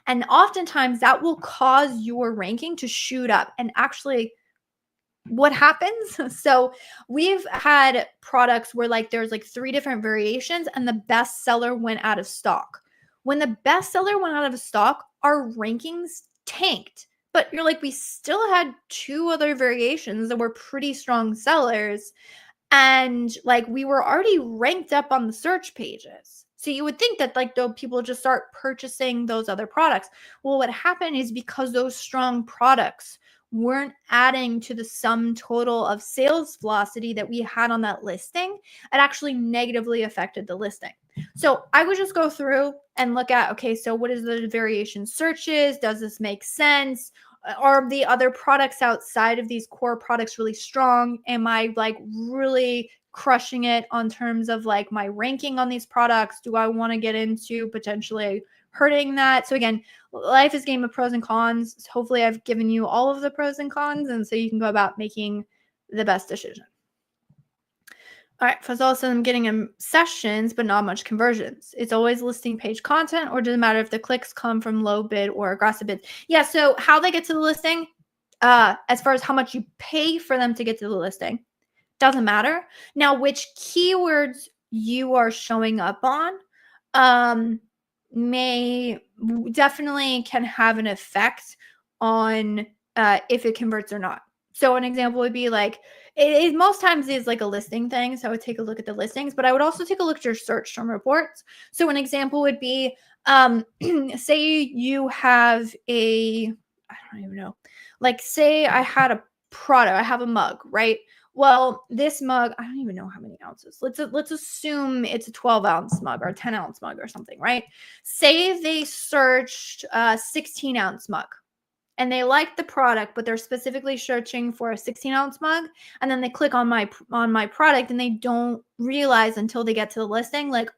And oftentimes that will cause your ranking to shoot up. And actually, what happens? So we've had products where like there's like 3 different variations and the best seller went out of stock. When the best seller went out of stock, our rankings tanked. But you're like, we still had 2 other variations that were pretty strong sellers. And like we were already ranked up on the search pages. So you would think that like though people just start purchasing those other products. Well, what happened is because those strong products weren't adding to the sum total of sales velocity that we had on that listing, it actually negatively affected the listing. So I would just go through and look at, okay, so what is the variation searches? Does this make sense? Are the other products outside of these core products really strong? Am I like really crushing it on terms of like my ranking on these products? Do I want to get into potentially hurting that? So again, life is a game of pros and cons. Hopefully I've given you all of the pros and cons, and so you can go about making the best decision. All right, for also I'm getting sessions, but not much conversions. It's always listing page content, or does it matter if the clicks come from low bid or aggressive bids? Yeah, so how they get to the listing, as far as how much you pay for them to get to the listing, doesn't matter. Now, which keywords you are showing up on may definitely can have an effect on if it converts or not. So an example would be like, it most times is like a listing thing. So I would take a look at the listings, but I would also take a look at your search term reports. So an example would be, say you have I don't even know, like say I had a product, I have a mug, right? Well, this mug, I don't even know how many ounces. Let's assume it's a 12-ounce mug or a 10-ounce mug or something, right? Say they searched a 16-ounce mug. And they like the product, but they're specifically searching for a 16-ounce mug. And then they click on my product and they don't realize until they get to the listing, like,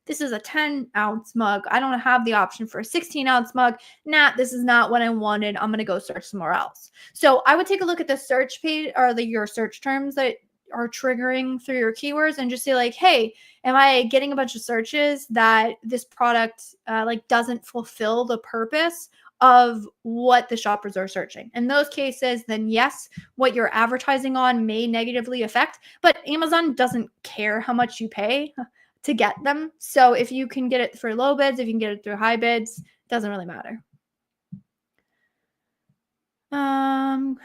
this is a 10-ounce mug. I don't have the option for a 16-ounce mug. Nah, this is not what I wanted. I'm going to go search somewhere else. So I would take a look at the search page or your search terms that are triggering through your keywords and just say like, hey, am I getting a bunch of searches that this product like doesn't fulfill the purpose of what the shoppers are searching? In those cases, then yes, what you're advertising on may negatively affect, but Amazon doesn't care how much you pay. to get them. So if you can get it for low bids, if you can get it through high bids, doesn't really matter. Fahan,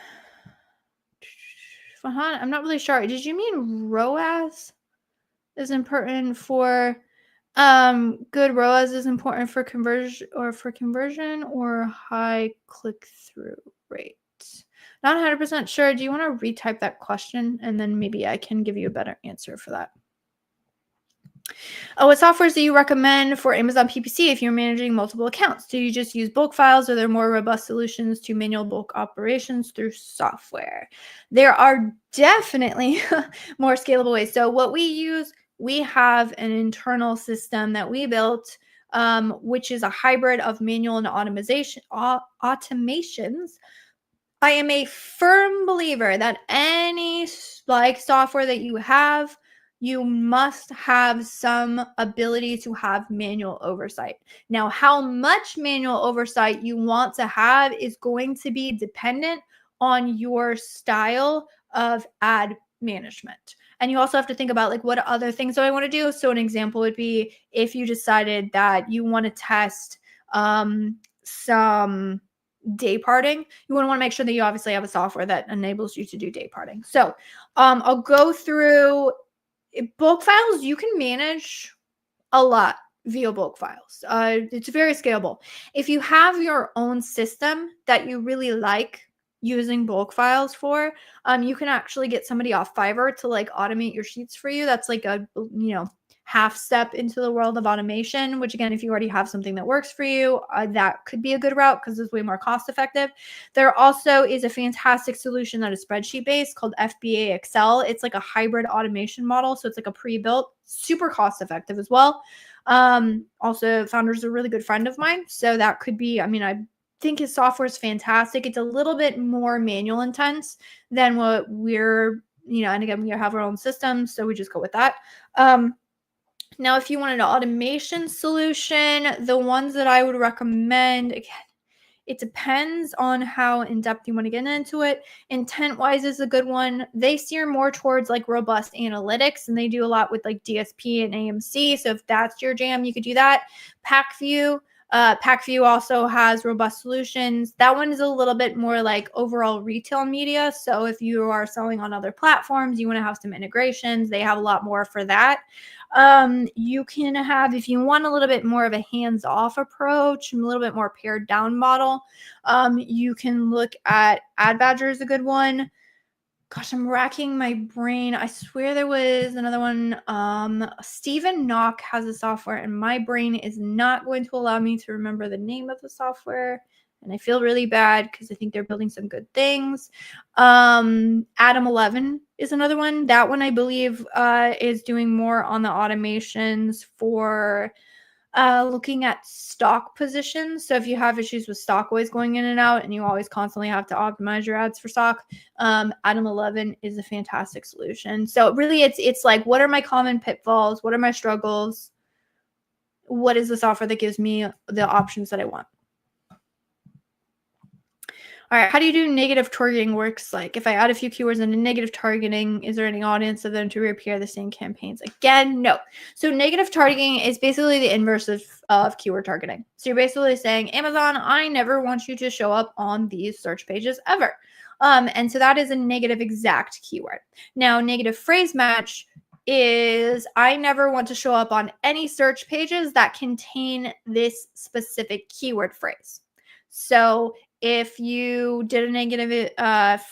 I'm not really sure. Did you mean ROAS is important for good ROAS is important for conversion or high click-through rate? Not 100% sure. Do you want to retype that question and then maybe I can give you a better answer for that? Oh, what softwares do you recommend for Amazon PPC if you're managing multiple accounts? Do you just use bulk files or are there more robust solutions to manual bulk operations through software? There are definitely more scalable ways. So what we use, we have an internal system that we built, which is a hybrid of manual and automations. I am a firm believer that any software that you have, you must have some ability to have manual oversight. Now, how much manual oversight you want to have is going to be dependent on your style of ad management. And you also have to think about like, what other things do I want to do? So an example would be if you decided that you want to test some day parting, you want to make sure that you obviously have a software that enables you to do day parting. So I'll go through bulk files. You can manage a lot via bulk files. It's very scalable. If you have your own system that you really like using bulk files for, you can actually get somebody off Fiverr to like automate your sheets for you. That's like a, half step into the world of automation, which again, if you already have something that works for you, that could be a good route because it's way more cost effective. There also is a fantastic solution that is spreadsheet based called FBA Excel. It's like a hybrid automation model. So it's like a pre-built, super cost effective as well. Also founder's a really good friend of mine. So that could be, I think his software is fantastic. It's a little bit more manual intense than what we're, and again, we have our own systems. So we just go with that. Now, if you want an automation solution, the ones that I would recommend, again, it depends on how in-depth you want to get into it. IntentWise is a good one. They steer more towards like robust analytics, and they do a lot with like DSP and AMC. So if that's your jam, you could do that. PackView also has robust solutions. That one is a little bit more like overall retail media. So if you are selling on other platforms, you want to have some integrations. They have a lot more for that. You can have, if you want a little bit more of a hands-off approach and a little bit more pared down model, you can look at AdBadger is a good one. Gosh, I'm racking my brain. I swear there was another one. Stephen Knock has a software, and my brain is not going to allow me to remember the name of the software. And I feel really bad because I think they're building some good things. Adam 11 is another one. That one, I believe, is doing more on the automations for looking at stock positions. So if you have issues with stock always going in and out and you always constantly have to optimize your ads for stock, Adam 11 is a fantastic solution. So really it's like, what are my common pitfalls? What are my struggles? What is the software that gives me the options that I want? All right, how do you do negative targeting works? Like if I add a few keywords into negative targeting, is there any audience of them to reappear the same campaigns? Again, no. So negative targeting is basically the inverse of keyword targeting. So you're basically saying, Amazon, I never want you to show up on these search pages ever. And so that is a negative exact keyword. Now, negative phrase match is I never want to show up on any search pages that contain this specific keyword phrase. So if you did a negative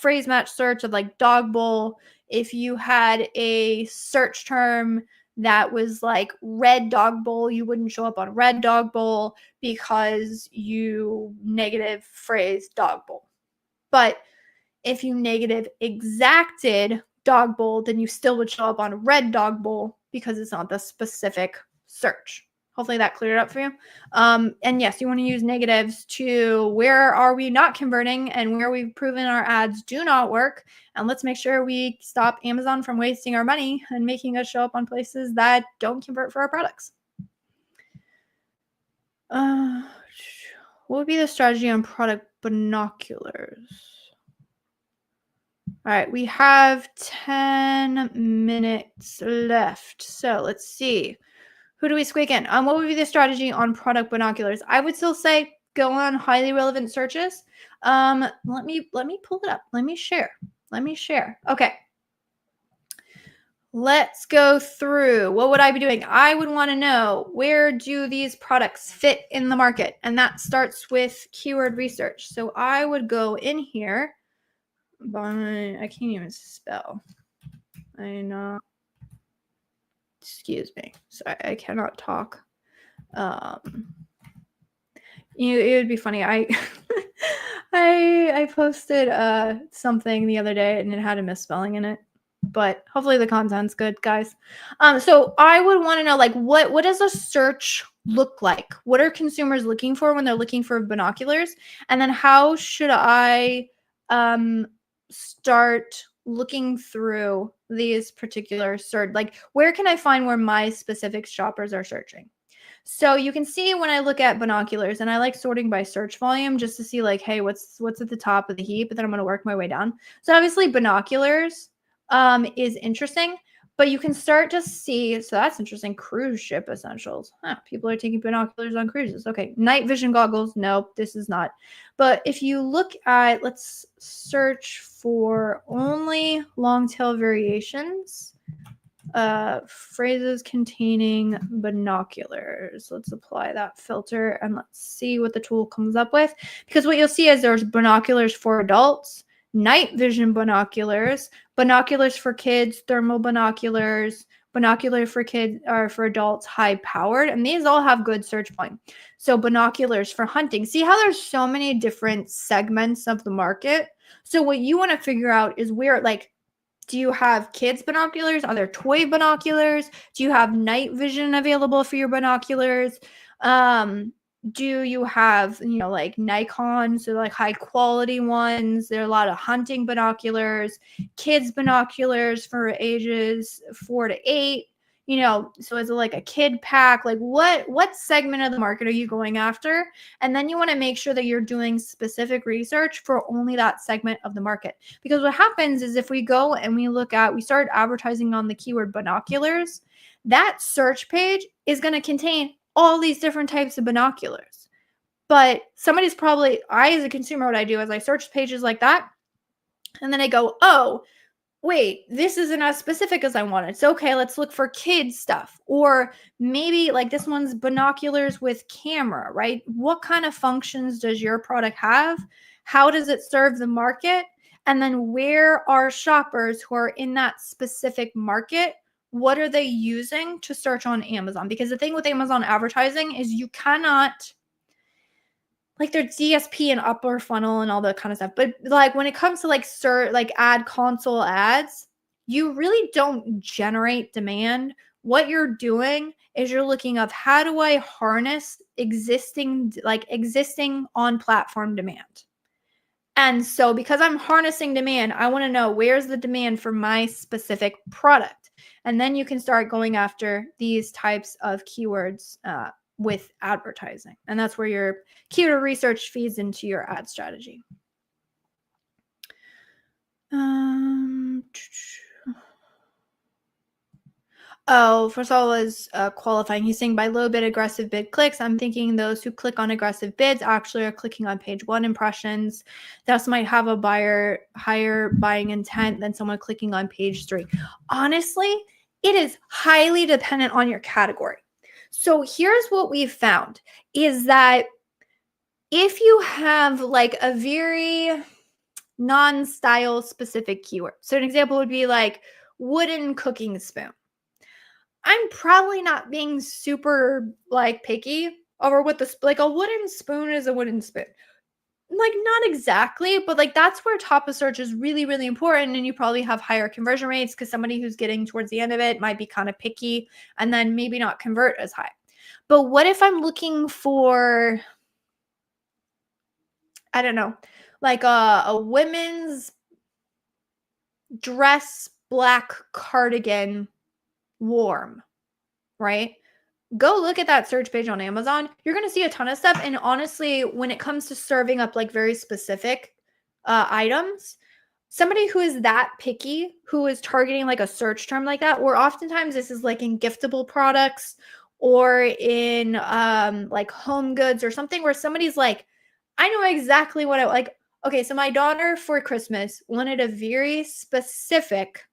phrase match search of like dog bowl, if you had a search term that was like red dog bowl, you wouldn't show up on red dog bowl because you negative phrase dog bowl. But if you negative exacted dog bowl, then you still would show up on red dog bowl because it's not the specific search. Hopefully that cleared up for you. And yes, you want to use negatives to where are we not converting and where we've proven our ads do not work. And let's make sure we stop Amazon from wasting our money and making us show up on places that don't convert for our products. What would be the strategy on product binoculars? All right, we have 10 minutes left. So let's see. Who do we squeak in? What would be the strategy on product binoculars? I would still say go on highly relevant searches. Let me pull it up. Let me share. Okay. Let's go through. What would I be doing? I would want to know, where do these products fit in the market? And that starts with keyword research. So I would go in here. I can't even spell. Excuse me. Sorry, I cannot talk. It would be funny. I posted something the other day and it had a misspelling in it, but hopefully the content's good, guys. So I would want to know, like, what does a search look like? What are consumers looking for when they're looking for binoculars? And then how should I start looking through these particular search? Like, where can I find where my specific shoppers are searching? So you can see when I look at binoculars, and I like sorting by search volume just to see, like, hey, what's at the top of the heap, but then I'm going to work my way down. So obviously binoculars is interesting, but you can start to see, so that's interesting, cruise ship essentials. People are taking binoculars on cruises. Okay, night vision goggles. Nope, this is not. But if you look at, let's search for only long tail variations. Phrases containing binoculars. Let's apply that filter and let's see what the tool comes up with. Because what you'll see is there's binoculars for adults, night vision binoculars, binoculars for kids, thermal binoculars, binocular for kids or for adults, high powered, and these all have good search volume. So binoculars for hunting. See how there's so many different segments of the market? So what you want to figure out is where, like, do you have kids binoculars? Are there toy binoculars? Do you have night vision available for your binoculars? Do you have, like Nikon, so like high quality ones? There are a lot of hunting binoculars, kids binoculars for ages 4 to 8. So is it like a kid pack? Like what segment of the market are you going after? And then you want to make sure that you're doing specific research for only that segment of the market. Because what happens is if we go and we start advertising on the keyword binoculars, that search page is going to contain all these different types of binoculars. But I as a consumer, what I do is I search pages like that. And then I go, oh, wait, this isn't as specific as I wanted. So, okay, let's look for kids stuff. Or maybe like this one's binoculars with camera, right? What kind of functions does your product have? How does it serve the market? And then where are shoppers who are in that specific market? What are they using to search on Amazon? Because the thing with Amazon advertising is you cannot, like, there's DSP and upper funnel and all that kind of stuff. But like when it comes to like ad console ads, you really don't generate demand. What you're doing is you're looking up, how do I harness existing on platform demand? And so because I'm harnessing demand, I want to know where's the demand for my specific product. And then you can start going after these types of keywords with advertising. And that's where your keyword research feeds into your ad strategy. Forsall is qualifying. He's saying by low bid, aggressive bid clicks. I'm thinking those who click on aggressive bids actually are clicking on page 1 impressions. Thus might have a higher buying intent than someone clicking on page 3. Honestly, it is highly dependent on your category. So here's what we've found is that if you have like a very non-style specific keyword, so an example would be like wooden cooking spoon. I'm probably not being super like picky over what like a wooden spoon is a wooden spoon. Like not exactly, but like that's where top of search is really, really important. And you probably have higher conversion rates because somebody who's getting towards the end of it might be kind of picky and then maybe not convert as high. But what if I'm looking for, I don't know, like a women's dress black cardigan warm, right? Go look at that search page on Amazon. You're going to see a ton of stuff. And honestly, when it comes to serving up like very specific items, somebody who is that picky, who is targeting like a search term like that, or oftentimes this is like in giftable products or in like home goods or something where somebody's like, I know exactly what I like. Okay, so my daughter for Christmas wanted a very specific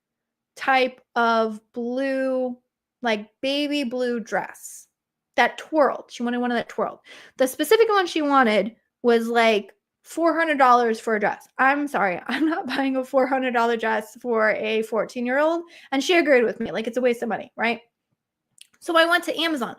type of blue, like baby blue dress that twirled. She wanted one of that twirled. The specific one she wanted was like $400 for a dress. I'm sorry, I'm not buying a $400 dress for a 14-year-old. And she agreed with me, like it's a waste of money, right? So I went to Amazon.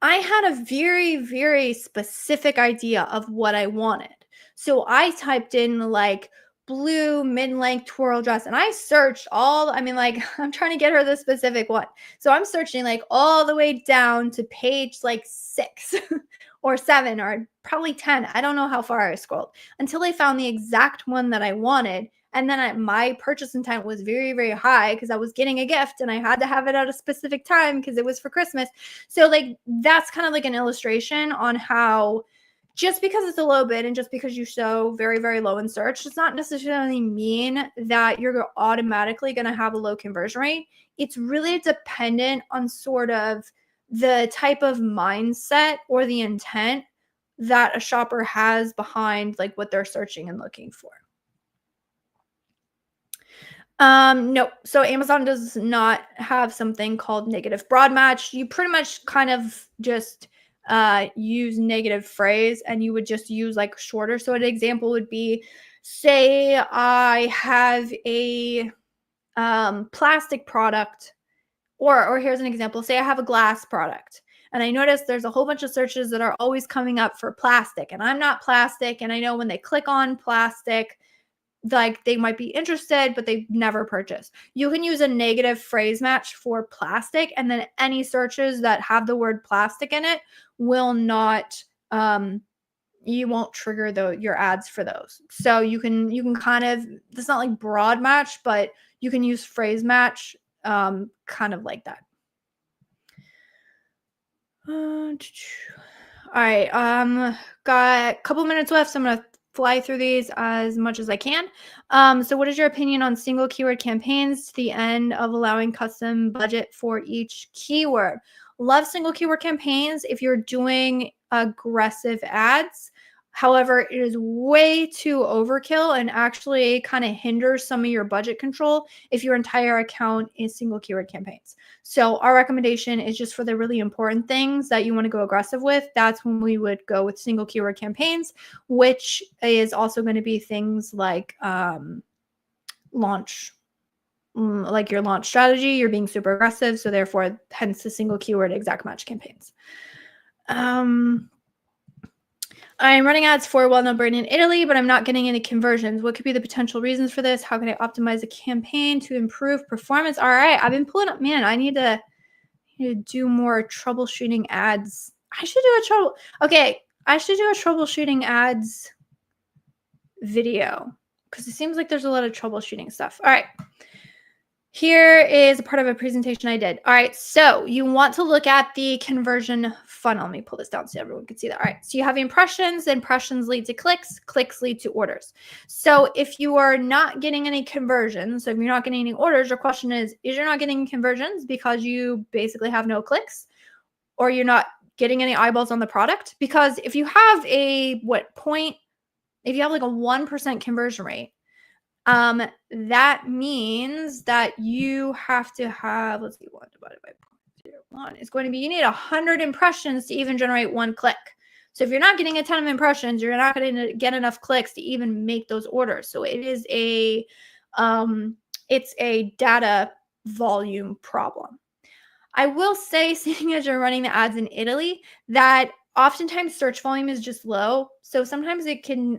I had a very, very specific idea of what I wanted. So I typed in like blue mid-length twirl dress and I searched like I'm trying to get her the specific one. So I'm searching like all the way down to page like 6 or 7 or probably 10. I don't know how far I scrolled until I found the exact one that I wanted. And then my purchase intent was very, very high because I was getting a gift and I had to have it at a specific time because it was for Christmas. So like that's kind of like an illustration on how just because it's a low bid and just because you show very, very low in search does not necessarily mean that you're automatically going to have a low conversion rate. It's really dependent on sort of the type of mindset or the intent that a shopper has behind like what they're searching and looking for. No. So Amazon does not have something called negative broad match. You pretty much kind of just use negative phrase and you would just use like shorter. So an example would be, say I have a plastic product, or here's an example. Say I have a glass product. And I notice there's a whole bunch of searches that are always coming up for plastic. And I'm not plastic. And I know when they click on plastic, like they might be interested, but they never purchase. You can use a negative phrase match for plastic, and then any searches that have the word plastic in it will not, you won't trigger your ads for those. So you can kind of, it's not like broad match, but you can use phrase match, kind of like that. All right, got a couple minutes left, so I'm gonna fly through these as much as I can. So what is your opinion on single keyword campaigns to the end of allowing custom budget for each keyword? Love single keyword campaigns if you're doing aggressive ads. However, it is way too overkill and actually kind of hinders some of your budget control if your entire account is single keyword campaigns. So our recommendation is just for the really important things that you want to go aggressive with. That's when we would go with single keyword campaigns, which is also going to be things like launch, like your launch strategy. You're being super aggressive. So therefore, hence the single keyword exact match campaigns. I'm running ads for a well-known brand in Italy, but I'm not getting any conversions. What could be the potential reasons for this? How can I optimize a campaign to improve performance? All right, I've been pulling up, man, I need to do more troubleshooting ads. I should do a troubleshooting ads video because it seems like there's a lot of troubleshooting stuff. All right. Here is a part of a presentation I did. All right, so you want to look at the conversion funnel. Let me pull this down so everyone can see that. All right, so you have impressions. Impressions lead to clicks. Clicks lead to orders. So if you are not getting any conversions, so if you're not getting any orders, your question is you're not getting conversions because you basically have no clicks, or you're not getting any eyeballs on the product? Because if you have if you have like a 1% conversion rate, that means that you have to have, let's see, 1 divided by 0.01 is going to be, you need 100 impressions to even generate 1 click. So if you're not getting a ton of impressions, you're not going to get enough clicks to even make those orders. So it is it's a data volume problem. I will say, seeing as you're running the ads in Italy, that oftentimes search volume is just low. So sometimes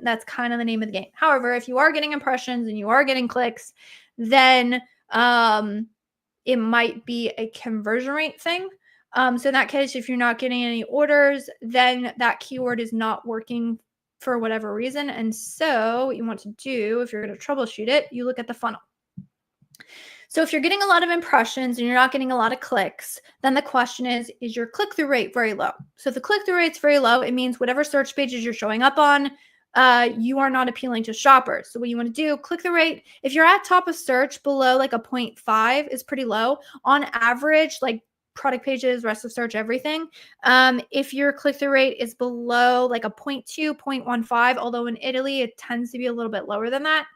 that's kind of the name of the game. However, if you are getting impressions and you are getting clicks, then it might be a conversion rate thing. So in that case, if you're not getting any orders, then that keyword is not working for whatever reason. And so what you want to do, if you're going to troubleshoot it, you look at the funnel. So if you're getting a lot of impressions and you're not getting a lot of clicks, then the question is your click-through rate very low? So if the click-through rate's very low, it means whatever search pages you're showing up on, you are not appealing to shoppers. So what you want to do, click-through rate, if you're at top of search below like a 0.5 is pretty low. On average, like product pages, rest of search, everything. If your click-through rate is below like a 0.2, 0.15, although in Italy it tends to be a little bit lower than that,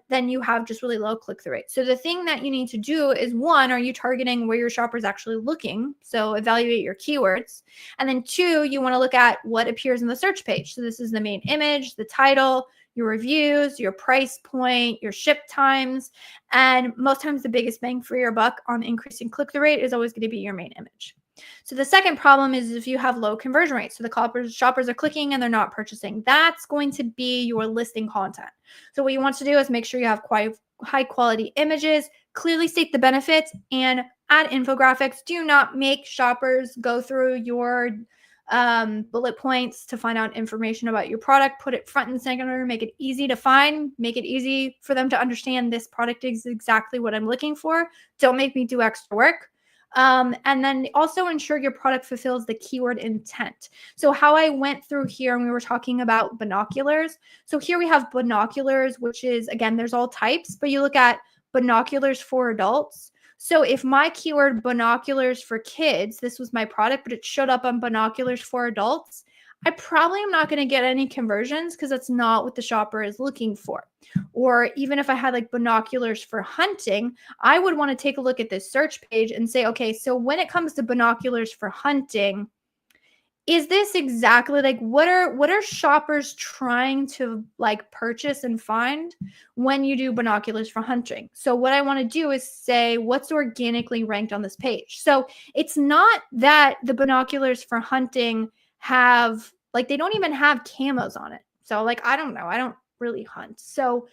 then you have just really low click-through rate. So the thing that you need to do is, one, are you targeting where your shopper is actually looking? So evaluate your keywords. And then two, you want to look at what appears in the search page. So this is the main image, the title, your reviews, your price point, your ship times. And most times the biggest bang for your buck on increasing click-through rate is always going to be your main image. So the second problem is if you have low conversion rates. So the shoppers are clicking and they're not purchasing. That's going to be your listing content. So what you want to do is make sure you have quite high quality images, clearly state the benefits, and add infographics. Do not make shoppers go through your bullet points to find out information about your product. Put it front and center, make it easy to find, make it easy for them to understand this product is exactly what I'm looking for. Don't make me do extra work. And then also ensure your product fulfills the keyword intent. So how I went through here, and we were talking about binoculars. So here we have binoculars, which is, again, there's all types, but you look at binoculars for adults. So if my keyword binoculars for kids, this was my product, but it showed up on binoculars for adults, I probably am not going to get any conversions because that's not what the shopper is looking for. Or even if I had like binoculars for hunting, I would want to take a look at this search page and say, okay, so when it comes to binoculars for hunting, is this exactly like what are shoppers trying to like purchase and find when you do binoculars for hunting? So what I want to do is say what's organically ranked on this page. So it's not that the binoculars for hunting have like, they don't even have camos on it. So like, I don't know. I don't really hunt. So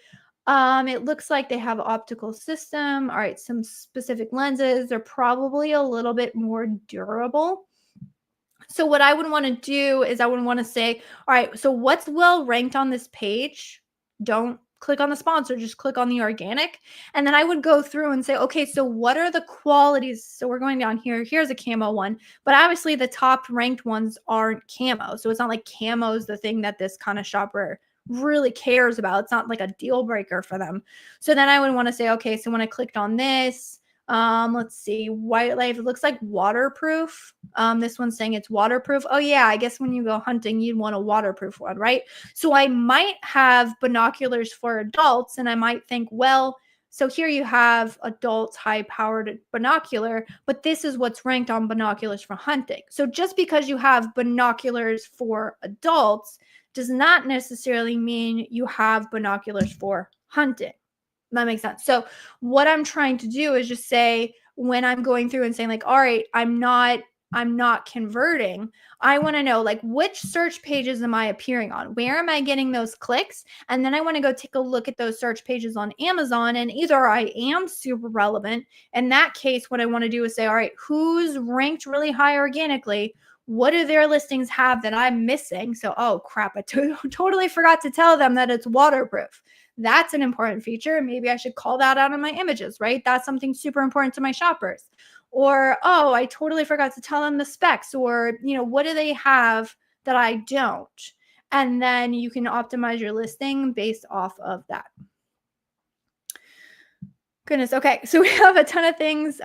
it looks like they have optical system. All right. Some specific lenses. They're probably a little bit more durable. So what I would want to do is I would want to say, all right, so what's well ranked on this page? Don't click on the sponsor, just click on the organic. And then I would go through and say, okay, so what are the qualities? So we're going down here. Here's a camo one, but obviously the top ranked ones aren't camo. So it's not like camo is the thing that this kind of shopper really cares about. It's not like a deal breaker for them. So then I would want to say, okay, so when I clicked on this, let's see, wildlife, it looks like waterproof. This one's saying it's waterproof. Oh yeah, I guess when you go hunting, you'd want a waterproof one, right? So I might have binoculars for adults, and I might think, well, so here you have adult high-powered binocular, but this is what's ranked on binoculars for hunting. So just because you have binoculars for adults does not necessarily mean you have binoculars for hunting. That makes sense. So what I'm trying to do is just say, when I'm going through and saying like, all right, I'm not converting. I want to know like which search pages am I appearing on? Where am I getting those clicks? And then I want to go take a look at those search pages on Amazon. And either I am super relevant. In that case, what I want to do is say, all right, who's ranked really high organically? What do their listings have that I'm missing? So, oh crap, I totally forgot to tell them that it's waterproof. That's an important feature. Maybe I should call that out in my images, right? That's something super important to my shoppers. Or, oh, I totally forgot to tell them the specs, or, you know, what do they have that I don't? And then you can optimize your listing based off of that. Goodness. Okay. So we have a ton of things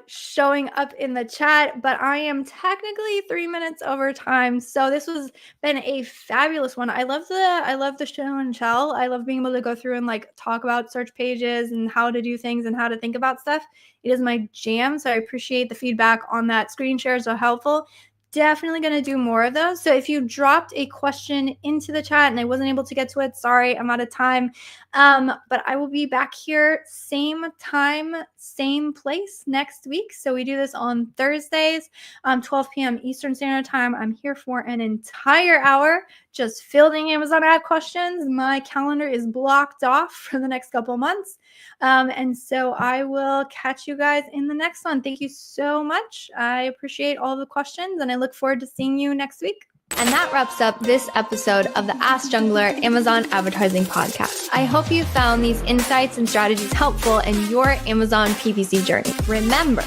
showing up in the chat, but I am technically 3 minutes over time. So this has been a fabulous one. I love the show and tell. I love being able to go through and like talk about search pages and how to do things and how to think about stuff. It is my jam. So I appreciate the feedback on that. Screen share is so helpful. Definitely going to do more of those. So if you dropped a question into the chat and I wasn't able to get to it, sorry, I'm out of time. But I will be back here same time, same place next week. So we do this on Thursdays, 12 p.m. Eastern Standard Time. I'm here for an entire hour just fielding Amazon ad questions. My calendar is blocked off for the next couple months. And so I will catch you guys in the next one. Thank you so much. I appreciate all the questions and I look forward to seeing you next week. And that wraps up this episode of the Ask Junglr Amazon Advertising Podcast. I hope you found these insights and strategies helpful in your Amazon PPC journey. Remember,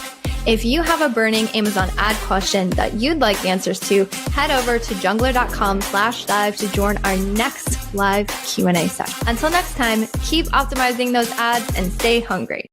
if you have a burning Amazon ad question that you'd like answers to, head over to junglr.com/live to join our next live Q&A session. Until next time, keep optimizing those ads and stay hungry.